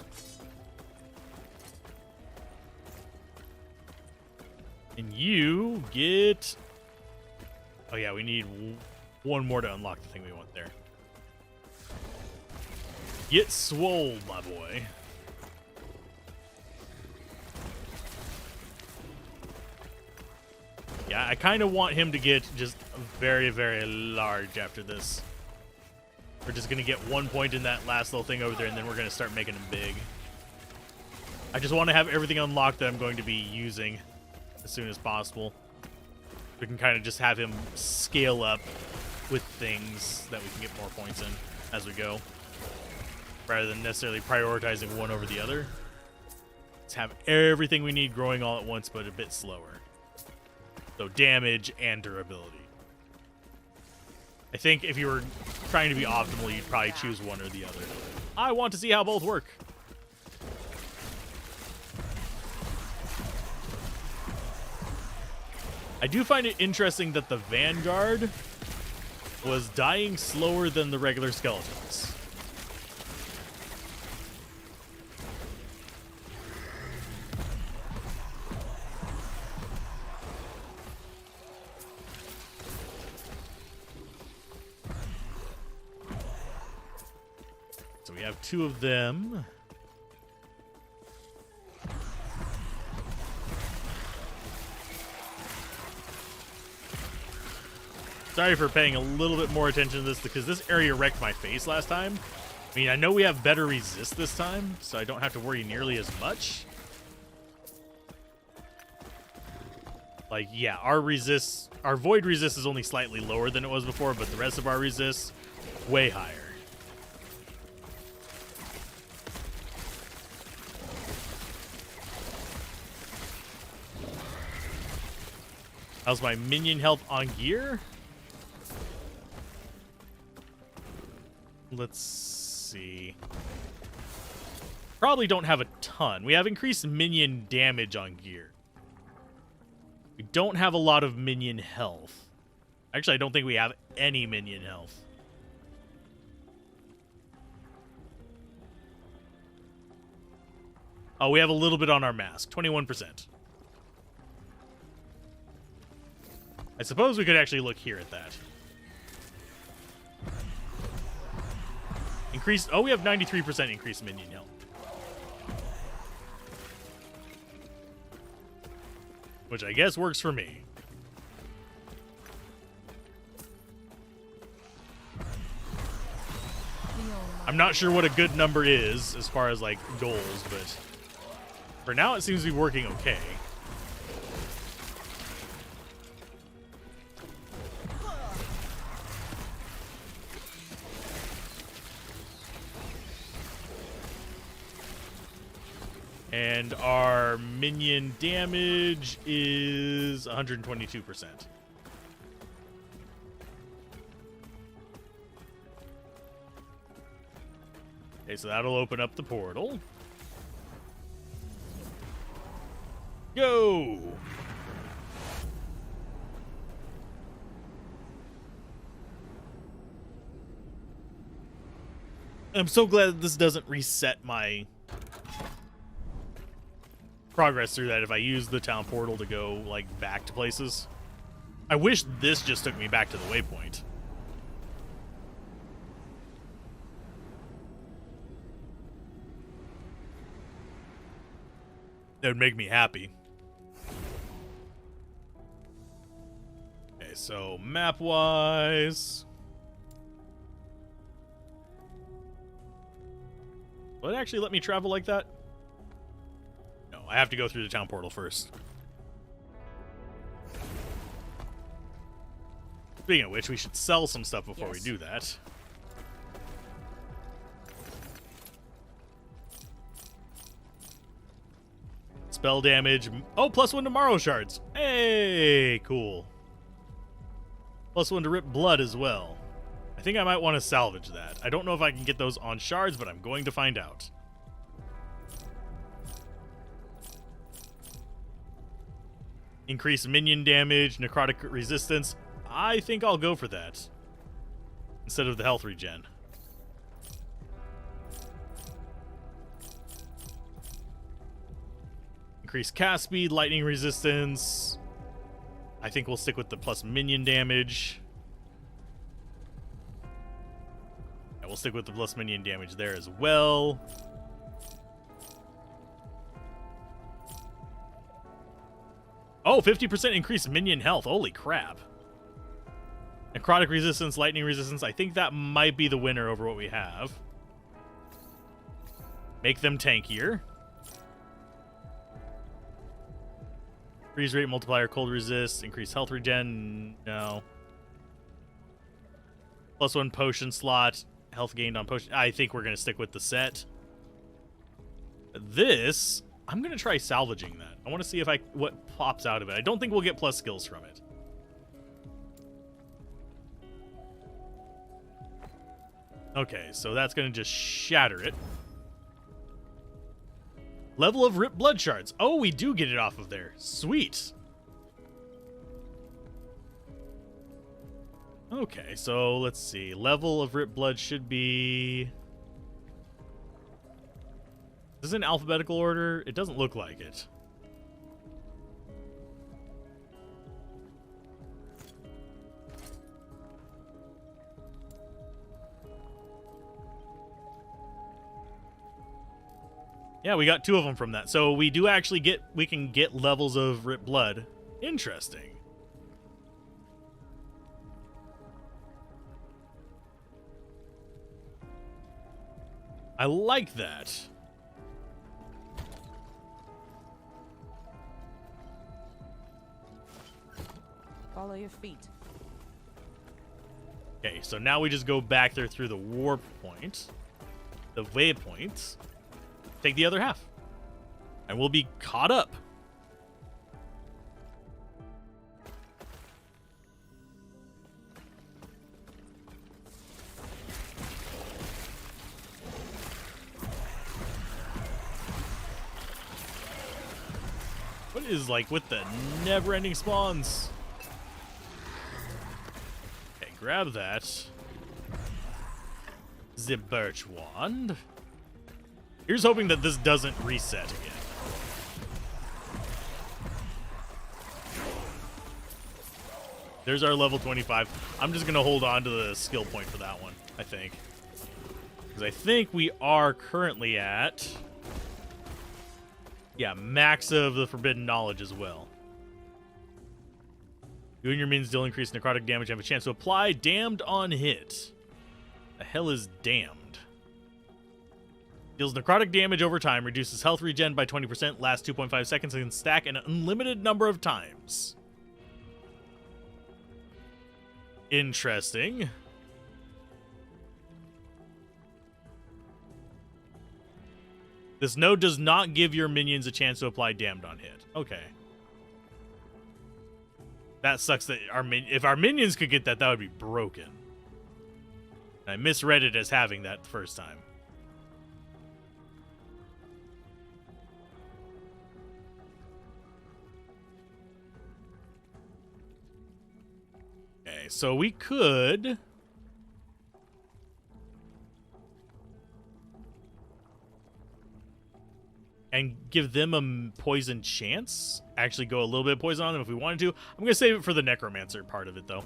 And you get... Oh yeah, we need one more to unlock the thing we want there. Get swole, my boy. Yeah, I kind of want him to get just very, very large after this. We're just going to get 1 point in that last little thing over there, and then we're going to start making him big. I just want to have everything unlocked that I'm going to be using as soon as possible. We can kind of just have him scale up with things that we can get more points in as we go, rather than necessarily prioritizing one over the other. Let's have everything we need growing all at once, but a bit slower. So damage and durability. I think if you were trying to be optimal, you'd probably choose one or the other. I want to see how both work. I do find it interesting that the Vanguard was dying slower than the regular skeletons. So we have 2 of them. Sorry for paying a little bit more attention to this, because this area wrecked my face last time. I mean, I know we have better resist this time, so I don't have to worry nearly as much. Like, yeah, our void resist is only slightly lower than it was before, but the rest of our resists way higher. How's my minion health on gear? Let's see. Probably don't have a ton. We have increased minion damage on gear. We don't have a lot of minion health. Actually, I don't think we have any minion health. Oh, we have a little bit on our mask. 21%. I suppose we could actually look here at that. Increased. Oh, we have 93% increased minion health. Which I guess works for me. I'm not sure what a good number is as far as like goals, but for now it seems to be working okay. And our minion damage is 122%. Okay, so that'll open up the portal. Go! I'm so glad that this doesn't reset my progress through that if I use the town portal to go like back to places. I wish this just took me back to the waypoint. That would make me happy. Okay, so map wise, will it actually let me travel like that? I have to go through the town portal first. Speaking of which, we should sell some stuff before we do that. Spell damage. Oh, +1 to Marrow Shards. Hey, cool. +1 to Rip Blood as well. I think I might want to salvage that. I don't know if I can get those on shards, but I'm going to find out. Increase minion damage, necrotic resistance. I think I'll go for that instead of the health regen. Increase cast speed, lightning resistance. I think we'll stick with the plus minion damage. Yeah, we'll stick with the plus minion damage there as well. Oh, 50% increased minion health. Holy crap. Necrotic resistance, lightning resistance. I think that might be the winner over what we have. Make them tankier. Freeze rate multiplier, cold resist, increased health regen. No. +1 potion slot, health gained on potion. I think we're going to stick with the set. This, I'm going to try salvaging that. I want to see if what pops out of it. I don't think we'll get plus skills from it. Okay, so that's going to just shatter it. Level of Rip Blood Shards. Oh, we do get it off of there. Sweet. Okay, so let's see. Level of Rip Blood should be... Is this in alphabetical order? It doesn't look like it. Yeah, we got 2 of them from that. So we do actually we can get levels of Rip Blood. Interesting. I like that. Follow your feet. Okay, so now we just go back there through the warp point, the waypoint, take the other half, and we'll be caught up. What is like with the never-ending spawns? Okay, grab that. The birch wand. Here's hoping that this doesn't reset again. There's our level 25. I'm just gonna hold on to the skill point for that one, I think. Because I think we are currently at... Yeah, max of the Forbidden Knowledge as well. You and your minions deal increased necrotic damage and have a chance to apply Damned on hit. The hell is Damned? Deals necrotic damage over time, reduces health regen by 20%, lasts 2.5 seconds, and can stack an unlimited number of times. Interesting. This node does not give your minions a chance to apply Damned on hit. Okay. That sucks that if our minions could get that, that would be broken. I misread it as having that the first time. Okay, so we could... and give them a poison chance. Actually go a little bit of poison on them if we wanted to. I'm going to save it for the Necromancer part of it, though.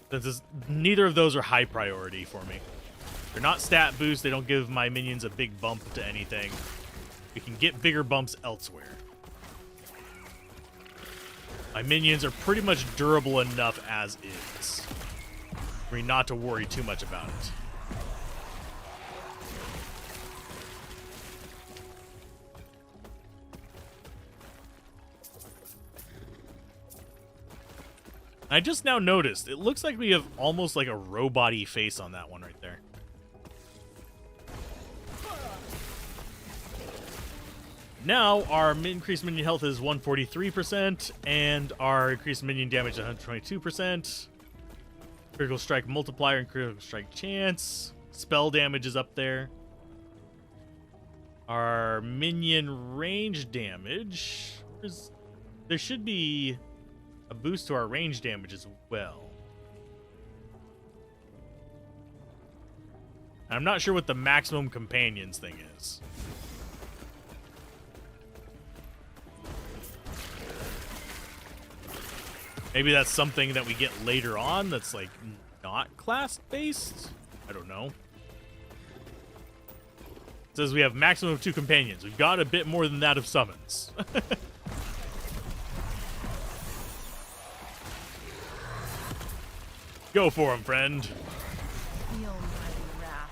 Since neither of those are high priority for me. They're not stat boosts. They don't give my minions a big bump to anything. We can get bigger bumps elsewhere. My minions are pretty much durable enough as is for me not to worry too much about it. I just now noticed, it looks like we have almost like a robot-y face on that one right there. Now our increased minion health is 143%, and our increased minion damage is 122%. Critical strike multiplier and critical strike chance. Spell damage is up there. Our minion range damage there should be a boost to our range damage as well. I'm not sure what the maximum companions thing is. Maybe that's something that we get later on that's like not class based. I don't know. It says we have maximum of 2 companions. We've got a bit more than that of summons. Go for him, friend. Feel my wrath.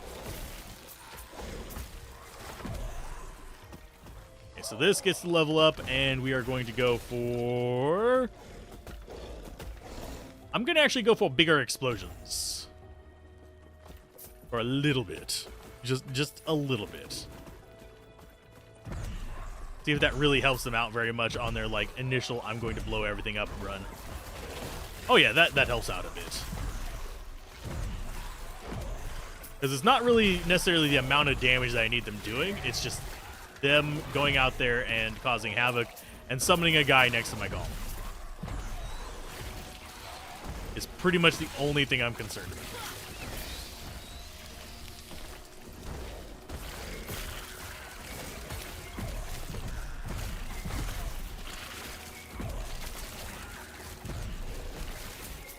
Okay, so this gets to level up, and we are going to go for... I'm going to actually go for bigger explosions. For a little bit. Just a little bit. See if that really helps them out very much on their, like, initial I'm going to blow everything up run. Oh yeah, that helps out a bit. Because it's not really necessarily the amount of damage that I need them doing. It's just them going out there and causing havoc and summoning a guy next to my golem. It's pretty much the only thing I'm concerned about.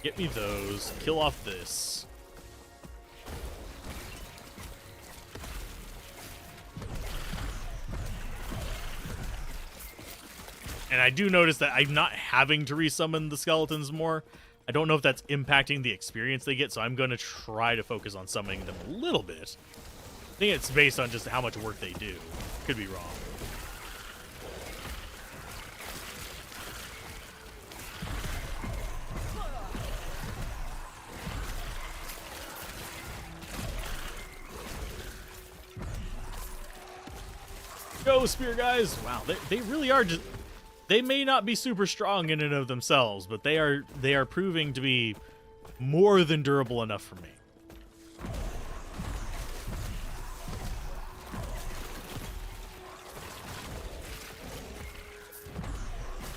Get me those. Kill off this. And I do notice that I'm not having to resummon the skeletons more. I don't know if that's impacting the experience they get, so I'm going to try to focus on summoning them a little bit. I think it's based on just how much work they do. Could be wrong. Go, spear guys! Wow, they really are just... They may not be super strong in and of themselves, but they are proving to be more than durable enough for me.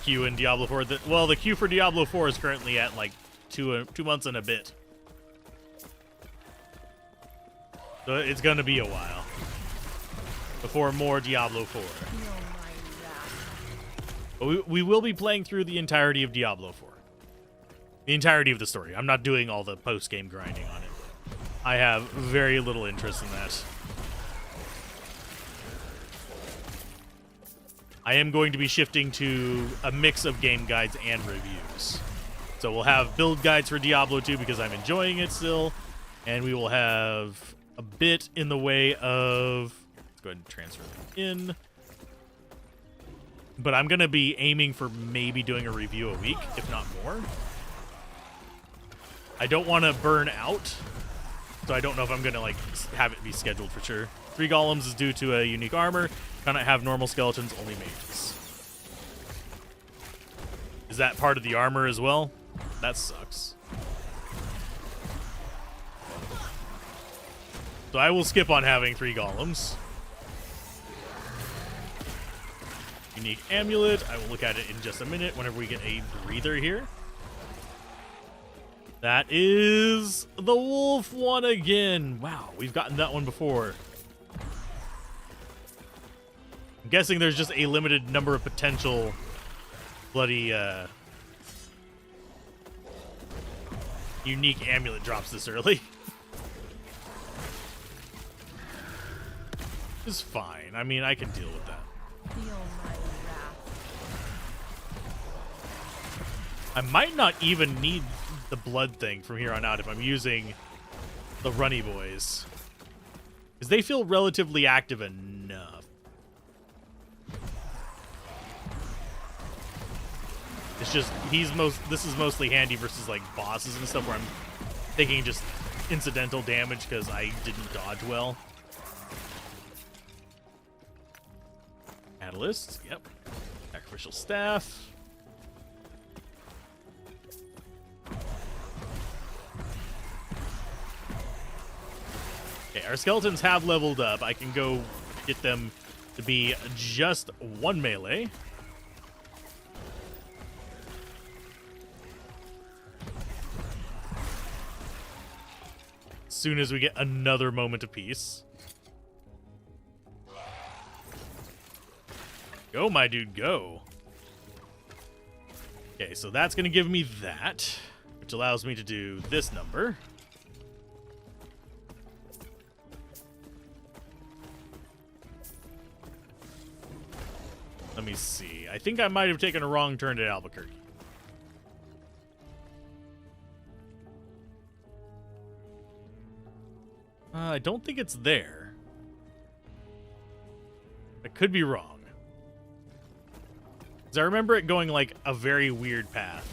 Q in Diablo 4. Well, the queue for Diablo 4 is currently at like 2 months and a bit. So it's gonna be a while before more Diablo 4. But we will be playing through the entirety of Diablo 4. The entirety of the story. I'm not doing all the post-game grinding on it. I have very little interest in that. I am going to be shifting to a mix of game guides and reviews. So we'll have build guides for Diablo 2 because I'm enjoying it still. And we will have a bit in the way of... Let's go ahead and transfer them in. But I'm going to be aiming for maybe doing a review a week, if not more. I don't want to burn out, so I don't know if I'm going to like have it be scheduled for sure. 3 golems is due to a unique armor. Cannot have normal skeletons, only mages. Is that part of the armor as well? That sucks. So I will skip on having 3 golems. Unique amulet. I will look at it in just a minute whenever we get a breather here. That is the wolf one again. Wow, we've gotten that one before. I'm guessing there's just a limited number of potential bloody unique amulet drops this early. It's fine. I mean, I can deal with that. Feel my wrath. I might not even need the blood thing from here on out if I'm using the runny boys, because they feel relatively active enough. It's just this is mostly handy versus like bosses and stuff where I'm taking just incidental damage because I didn't dodge well. And Catalyst. Yep. Sacrificial Staff. Okay, our skeletons have leveled up. I can go get them to be just 1 melee. As soon as we get another moment of peace. Go, my dude, go. Okay, so that's going to give me that, which allows me to do this number. Let me see. I think I might have taken a wrong turn at Albuquerque. I don't think it's there. I could be wrong. Because I remember it going like a very weird path.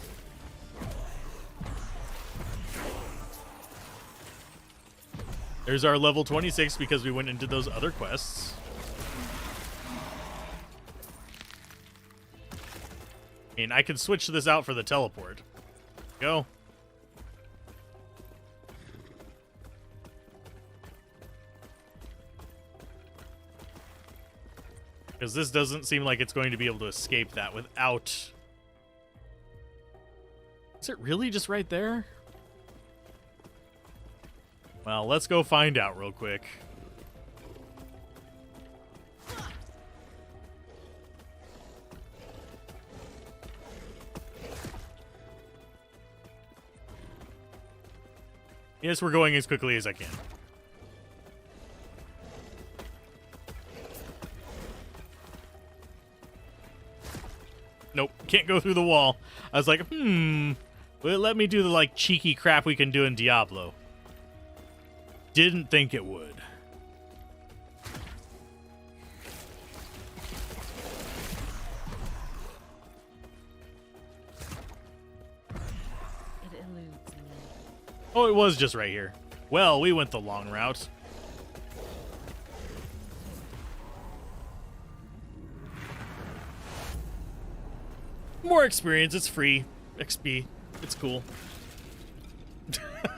There's our level 26 because we went into those other quests. I mean, I could switch this out for the teleport. Go. Because this doesn't seem like it's going to be able to escape that without... Is it really just right there? Well, let's go find out real quick. Yes, we're going as quickly as I can. Nope, can't go through the wall. I was like, will it let me do the, like, cheeky crap we can do in Diablo? Didn't think it would. It eludes me. Oh, it was just right here. Well, we went the long route. More experience, it's free. XP, it's cool. I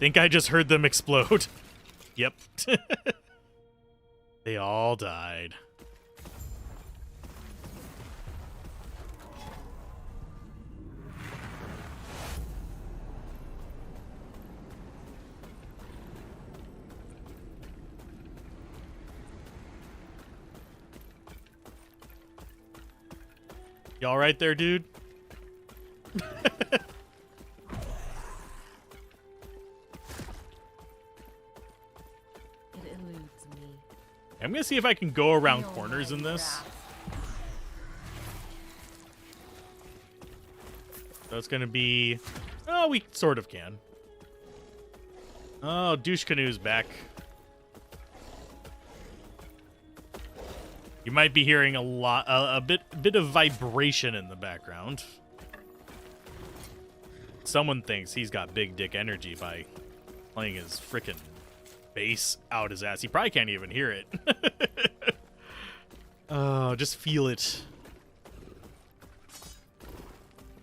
think I just heard them explode. Yep. They all died. You all right there, dude? It eludes me. I'm gonna see if I can go around Feel corners my in this. wrath. So it's gonna be... Oh, we sort of can. Oh, Douche Canoe's back. You might be hearing a bit of vibration in the background. Someone thinks he's got big dick energy by playing his frickin' bass out his ass. He probably can't even hear it. Oh, just feel it.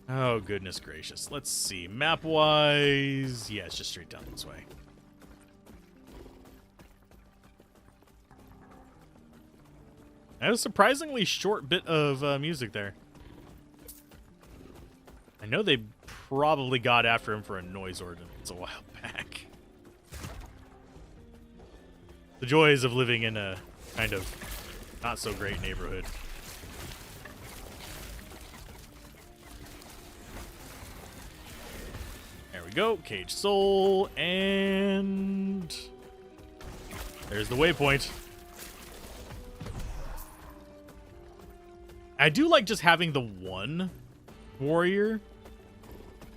Oh, goodness gracious. Let's see. Map-wise... Yeah, it's just straight down this way. That was a surprisingly short bit of music there. I know they probably got after him for a noise ordinance a while back. The joys of living in a kind of not-so-great neighborhood. There we go. Cage Soul, and... there's the waypoint. I do like just having the one warrior.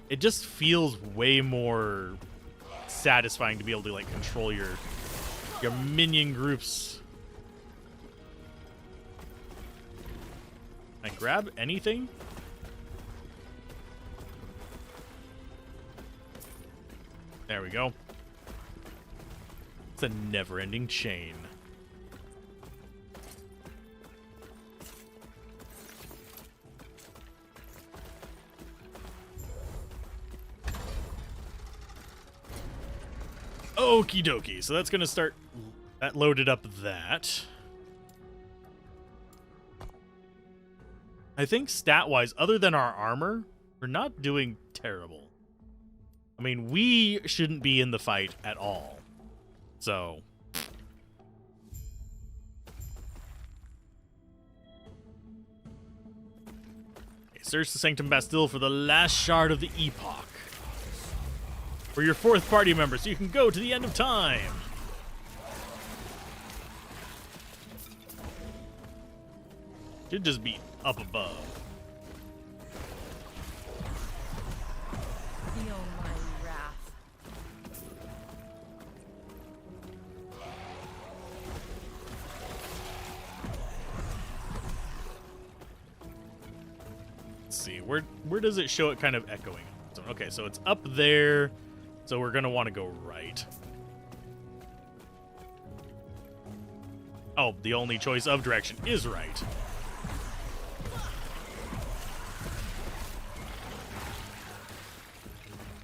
It just feels way more satisfying to be able to like control your minion groups. Can I grab anything? There we go. It's a never-ending chain. Okie dokie. So that's going to start... That loaded up that. I think stat-wise, other than our armor, we're not doing terrible. I mean, we shouldn't be in the fight at all. So... Okay, search the Sanctum Bastille for the last shard of the Epoch. For your 4th party member, so you can go to the end of time. Should just be up above. Feel my wrath. Let's see, where does it show it kind of echoing? So, okay, so it's up there, so we're gonna want to go right. Oh, the only choice of direction is right.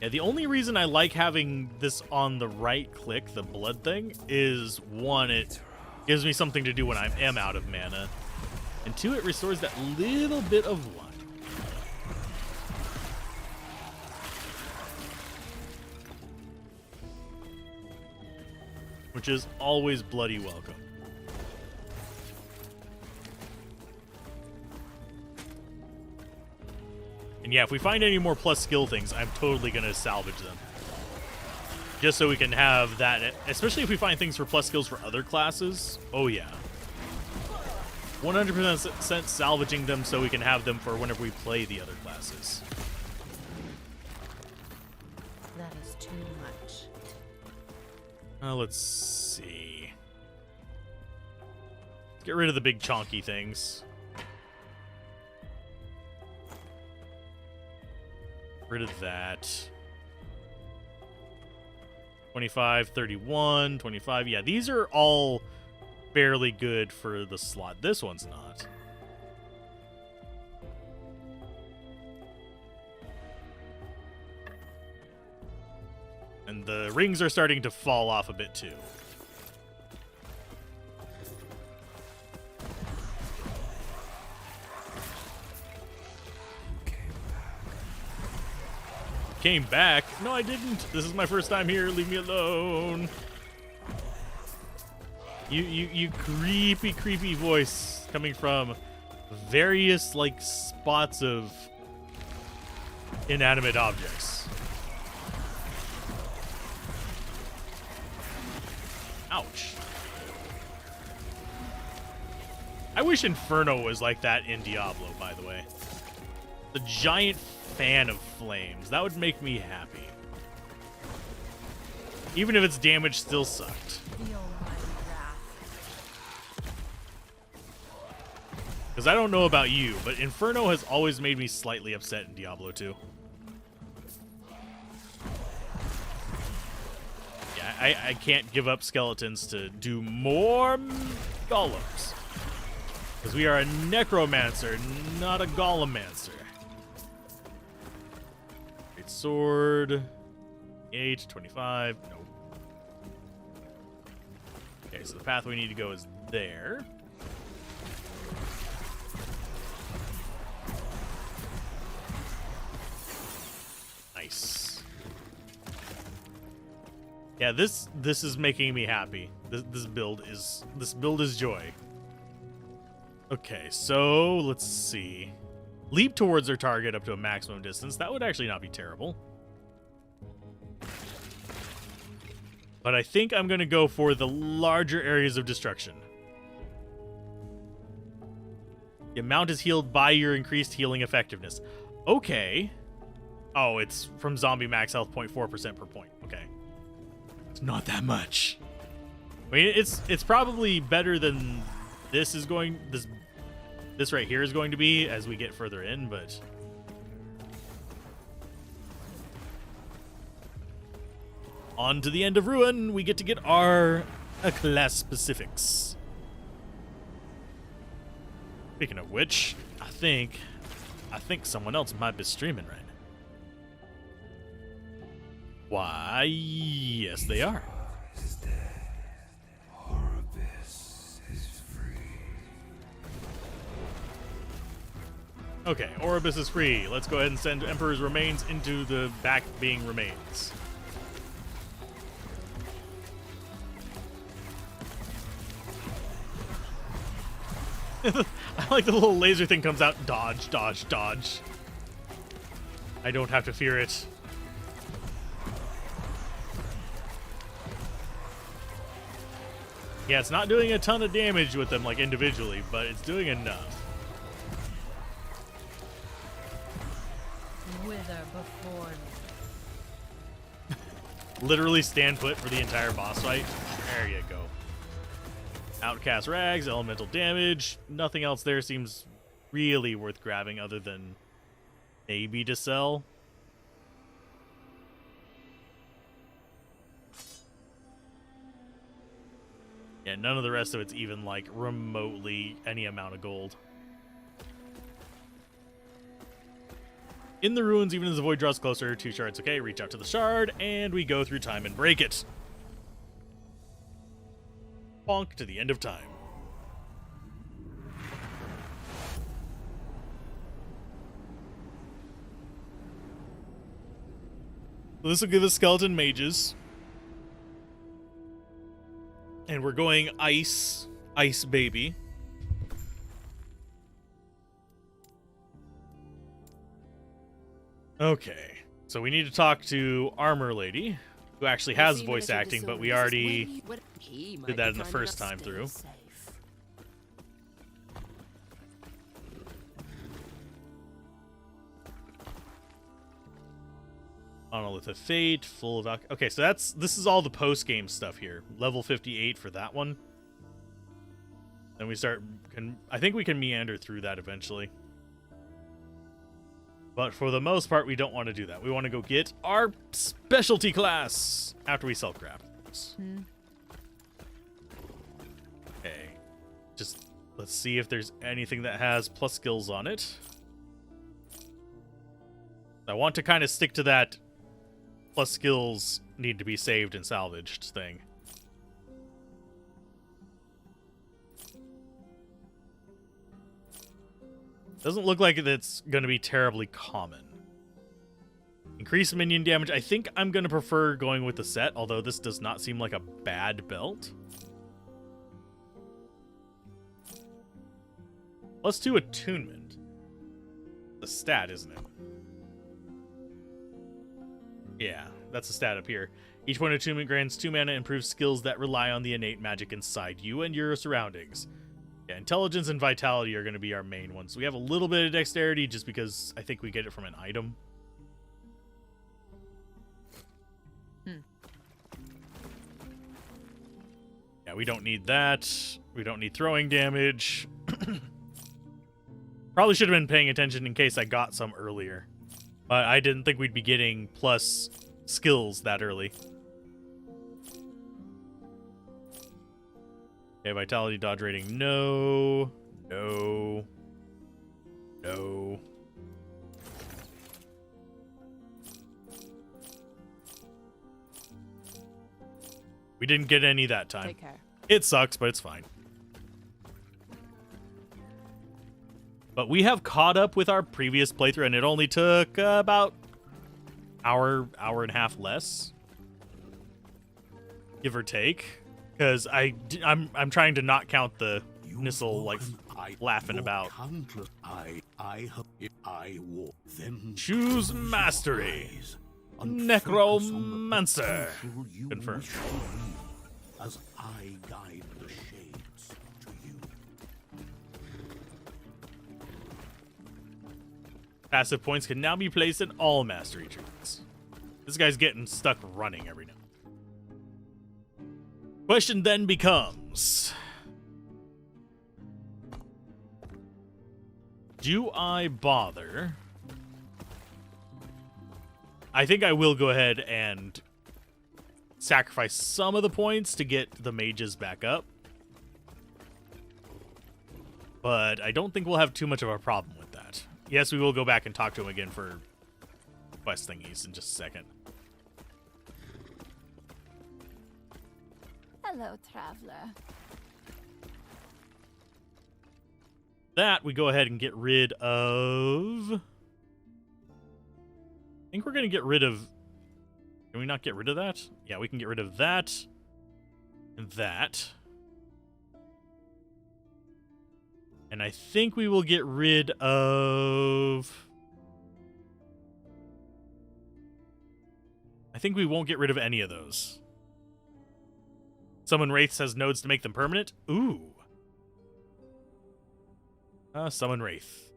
Yeah, the only reason I like having this on the right click, the blood thing, is one, it gives me something to do when I am out of mana, and two, it restores that little bit of luck. Which is always bloody welcome. And yeah, if we find any more plus skill things, I'm totally going to salvage them. Just so we can have that, especially if we find things for plus skills for other classes. Oh yeah. 100% salvaging them so we can have them for whenever we play the other classes. That is too much. Let's see. Let's get rid of the big chonky things. Rid of that. 25, 31, 25. Yeah, these are all fairly good for the slot. This one's not. And the rings are starting to fall off a bit too. Came back? No, I didn't. This is my first time here. Leave me alone. You creepy, creepy voice coming from various, like, spots of inanimate objects. Ouch. I wish Inferno was like that in Diablo, by the way. The giant fan of flames. That would make me happy. Even if its damage still sucked. Feel my wrath. Because I don't know about you, but Inferno has always made me slightly upset in Diablo 2. Yeah, I can't give up skeletons to do more golems. Because we are a Necromancer, not a Golemancer. Great sword. 8, 25. Nope. Okay, so the path we need to go is there. Nice. Yeah, this is making me happy. This build is joy. Okay, so let's see. Leap towards their target up to a maximum distance. That would actually not be terrible. But I think I'm going to go for the larger areas of destruction. The amount is healed by your increased healing effectiveness. Okay. Oh, it's from zombie max health 0.4% per point. Okay. It's not that much. I mean, it's probably better than this is going... This right here is going to be as we get further in, but... On to the end of Ruin, we get our class specifics. Speaking of which, I think someone else might be streaming right now. Why, yes they are. Okay, Oribus is free. Let's go ahead and send Emperor's remains into the back being remains. I like the little laser thing comes out. Dodge, dodge, dodge. I don't have to fear it. Yeah, it's not doing a ton of damage with them, like, individually, but it's doing enough. Wither before me. Literally stand put for the entire boss fight. There you go. Outcast rags, elemental damage. Nothing else there seems really worth grabbing other than maybe to sell. Yeah, none of the rest of it's even like remotely any amount of gold. In the ruins, even as the void draws closer, 2 shards. Okay, reach out to the shard, and we go through time and break it. Bonk to the end of time. So this will give us skeleton mages. And we're going ice baby. Okay, so we need to talk to Armor Lady, who actually has voice acting, but we already did that in the first time through. Monolith of Fate, full of... Okay, so this is all the post-game stuff here. Level 58 for that one. Then we start... I think we can meander through that eventually. But for the most part, we don't want to do that. We want to go get our specialty class after we sell crap. Okay. Just let's see if there's anything that has plus skills on it. I want to kind of stick to that plus skills need to be saved and salvaged thing. Doesn't look like it's going to be terribly common. Increase minion damage. I think I'm going to prefer going with the set, although this does not seem like a bad belt. +2 attunement. The stat, isn't it? Yeah, that's a stat up here. Each point of attunement grants 2 mana and improves skills that rely on the innate magic inside you and your surroundings. Yeah, intelligence and vitality are going to be our main ones. We have a little bit of dexterity just because I think we get it from an item. Yeah, we don't need that. We don't need throwing damage. Probably should have been paying attention in case I got some earlier. But I didn't think we'd be getting plus skills that early. Okay, vitality, dodge rating, no. No. No. We didn't get any that time. Take care. It sucks, but it's fine. But we have caught up with our previous playthrough, and it only took about hour and a half less, give or take. Because I'm trying to not count the Nissel like laughing about. Choose mastery. Necromancer. Confirmed. As I guide the shades to you. Passive points can now be placed in all mastery trees. This guy's getting stuck running every now. Question then becomes, do I bother? I think I will go ahead and sacrifice some of the points to get the mages back up. But I don't think we'll have too much of a problem with that. Yes, we will go back and talk to him again for quest thingies in just a second. Hello, traveler. that, we go ahead and get rid of... I think we're going to get rid of... Can we not get rid of that? Yeah, we can get rid of that. And that. And I think we will get rid of... I think we won't get rid of any of those. Summon Wraiths has nodes to make them permanent. Ooh. Summon Wraith.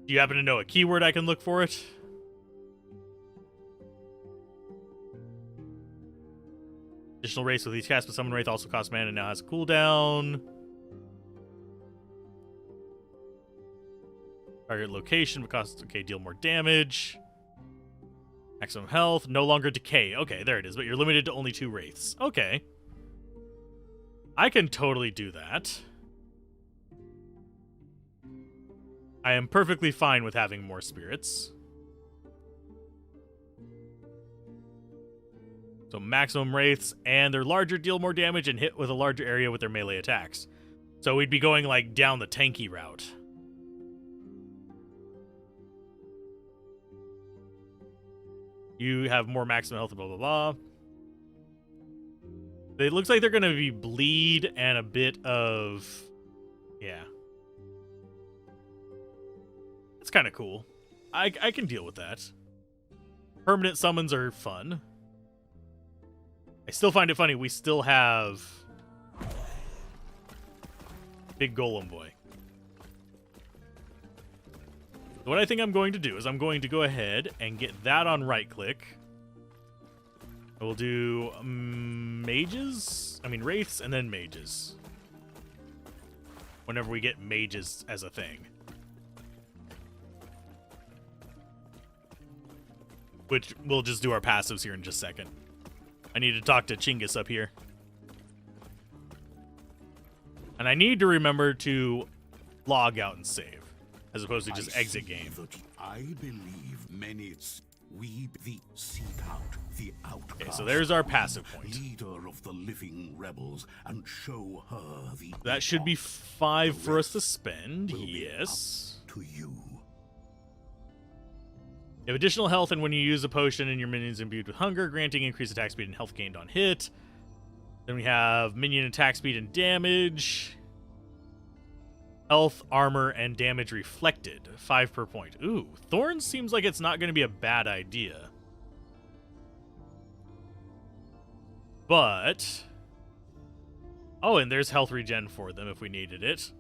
Do you happen to know a keyword I can look for it? Additional Wraiths with each cast, but Summon Wraith also costs mana and now has a cooldown. Target location, but costs, okay, deal more damage. Maximum health, no longer decay. Okay, there it is, but you're limited to only 2 Wraiths. Okay. I can totally do that. I am perfectly fine with having more spirits. So maximum Wraiths, and they're larger, deal more damage, and hit with a larger area with their melee attacks. So we'd be going, like, down the tanky route. You have more maximum health, blah, blah, blah. It looks like they're going to be bleed and a bit of... Yeah. It's kind of cool. I can deal with that. Permanent summons are fun. I still find it funny. We still have Big Golem Boy. So what I think I'm going to do is I'm going to go ahead and get that on right click. We'll do Wraiths and then mages. Whenever we get mages as a thing. Which we'll just do our passives here in just a second. I need to talk to Chinggis up here. And I need to remember to log out and save, as opposed to just exit game. I believe many we seek out the outcast. Okay, so there's our passive point. Leader of the living rebels, and show her the that should be 5 for us to spend. Yes. To you. You have additional health, and when you use a potion and your minions imbued with hunger, granting increased attack speed and health gained on hit. Then we have minion attack speed and damage. Health, armor, and damage reflected. 5 per point. Ooh, Thorns seems like it's not going to be a bad idea. But... Oh, and there's health regen for them if we needed it.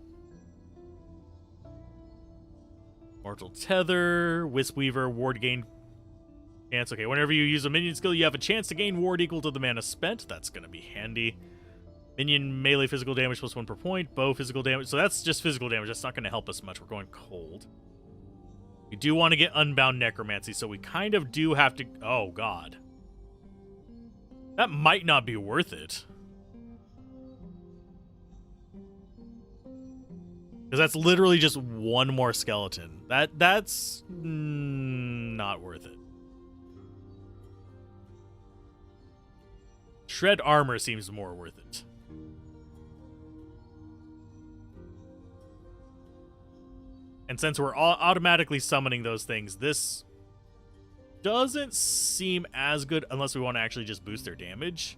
Mortal Tether, Wisp Weaver, ward gain chance. Okay, whenever you use a minion skill, you have a chance to gain ward equal to the mana spent. That's going to be handy. Minion melee physical damage plus 1 per point. Bow physical damage. So that's just physical damage. That's not going to help us much. We're going cold. We do want to get Unbound Necromancy, so we kind of do have to... Oh, God. That might not be worth it. Because that's literally just one more skeleton. That's not worth it. Shred armor seems more worth it. And since we're automatically summoning those things, this doesn't seem as good unless we want to actually just boost their damage.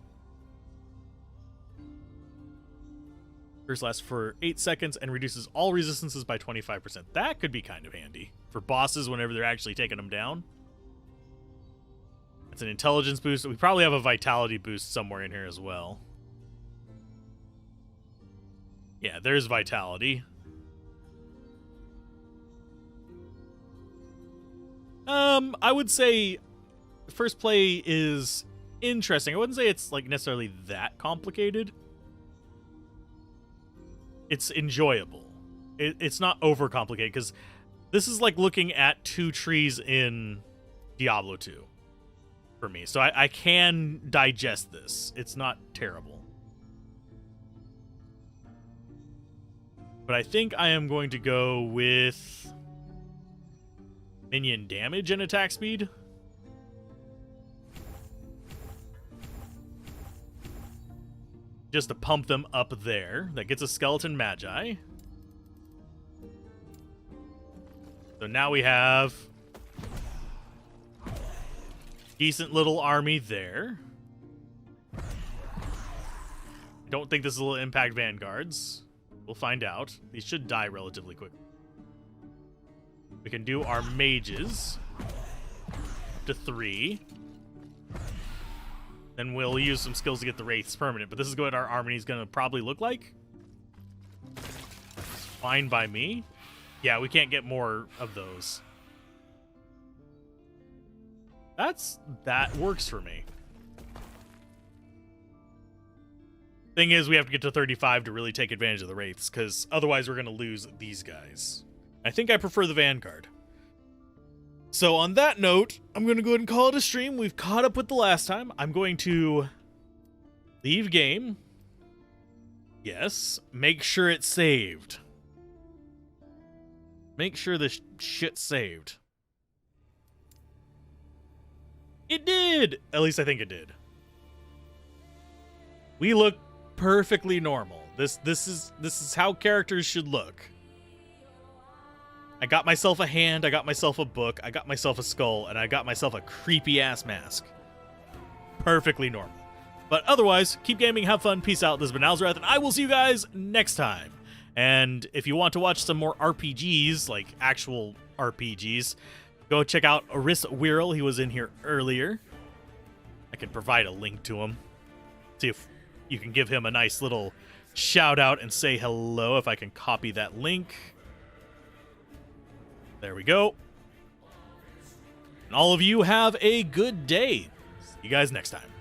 Curse lasts for 8 seconds and reduces all resistances by 25%. That could be kind of handy for bosses whenever they're actually taking them down. It's an intelligence boost. We probably have a vitality boost somewhere in here as well. Yeah, there's vitality. I would say first play is interesting. I wouldn't say it's like necessarily that complicated. It's enjoyable. It's not overcomplicated because this is like looking at 2 trees in Diablo 2 for me. So I can digest this. It's not terrible. But I think I am going to go with Minion damage and attack speed. Just to pump them up there. That gets a skeleton magi. So now we have decent little army there. I don't think this will impact vanguards. We'll find out. These should die relatively quick. We can do our mages to 3. Then we'll use some skills to get the wraiths permanent. But this is what our army is going to probably look like. It's fine by me. Yeah, we can't get more of those. That works for me. Thing is, we have to get to 35 to really take advantage of the wraiths, because otherwise we're going to lose these guys. I think I prefer the Vanguard. So on that note, I'm going to go ahead and call it a stream. We've caught up with the last time. I'm going to leave game. Yes. Make sure it's saved. Make sure the shit's saved. It did! At least I think it did. We look perfectly normal. This is how characters should look. I got myself a hand, I got myself a book, I got myself a skull, and I got myself a creepy-ass mask. Perfectly normal. But otherwise, keep gaming, have fun, peace out. This has been Alzorath, and I will see you guys next time. And if you want to watch some more RPGs, like actual RPGs, go check out Aris Wirral. He was in here earlier. I can provide a link to him. See if you can give him a nice little shout out and say hello if I can copy that link. There we go. And all of you have a good day. See you guys next time.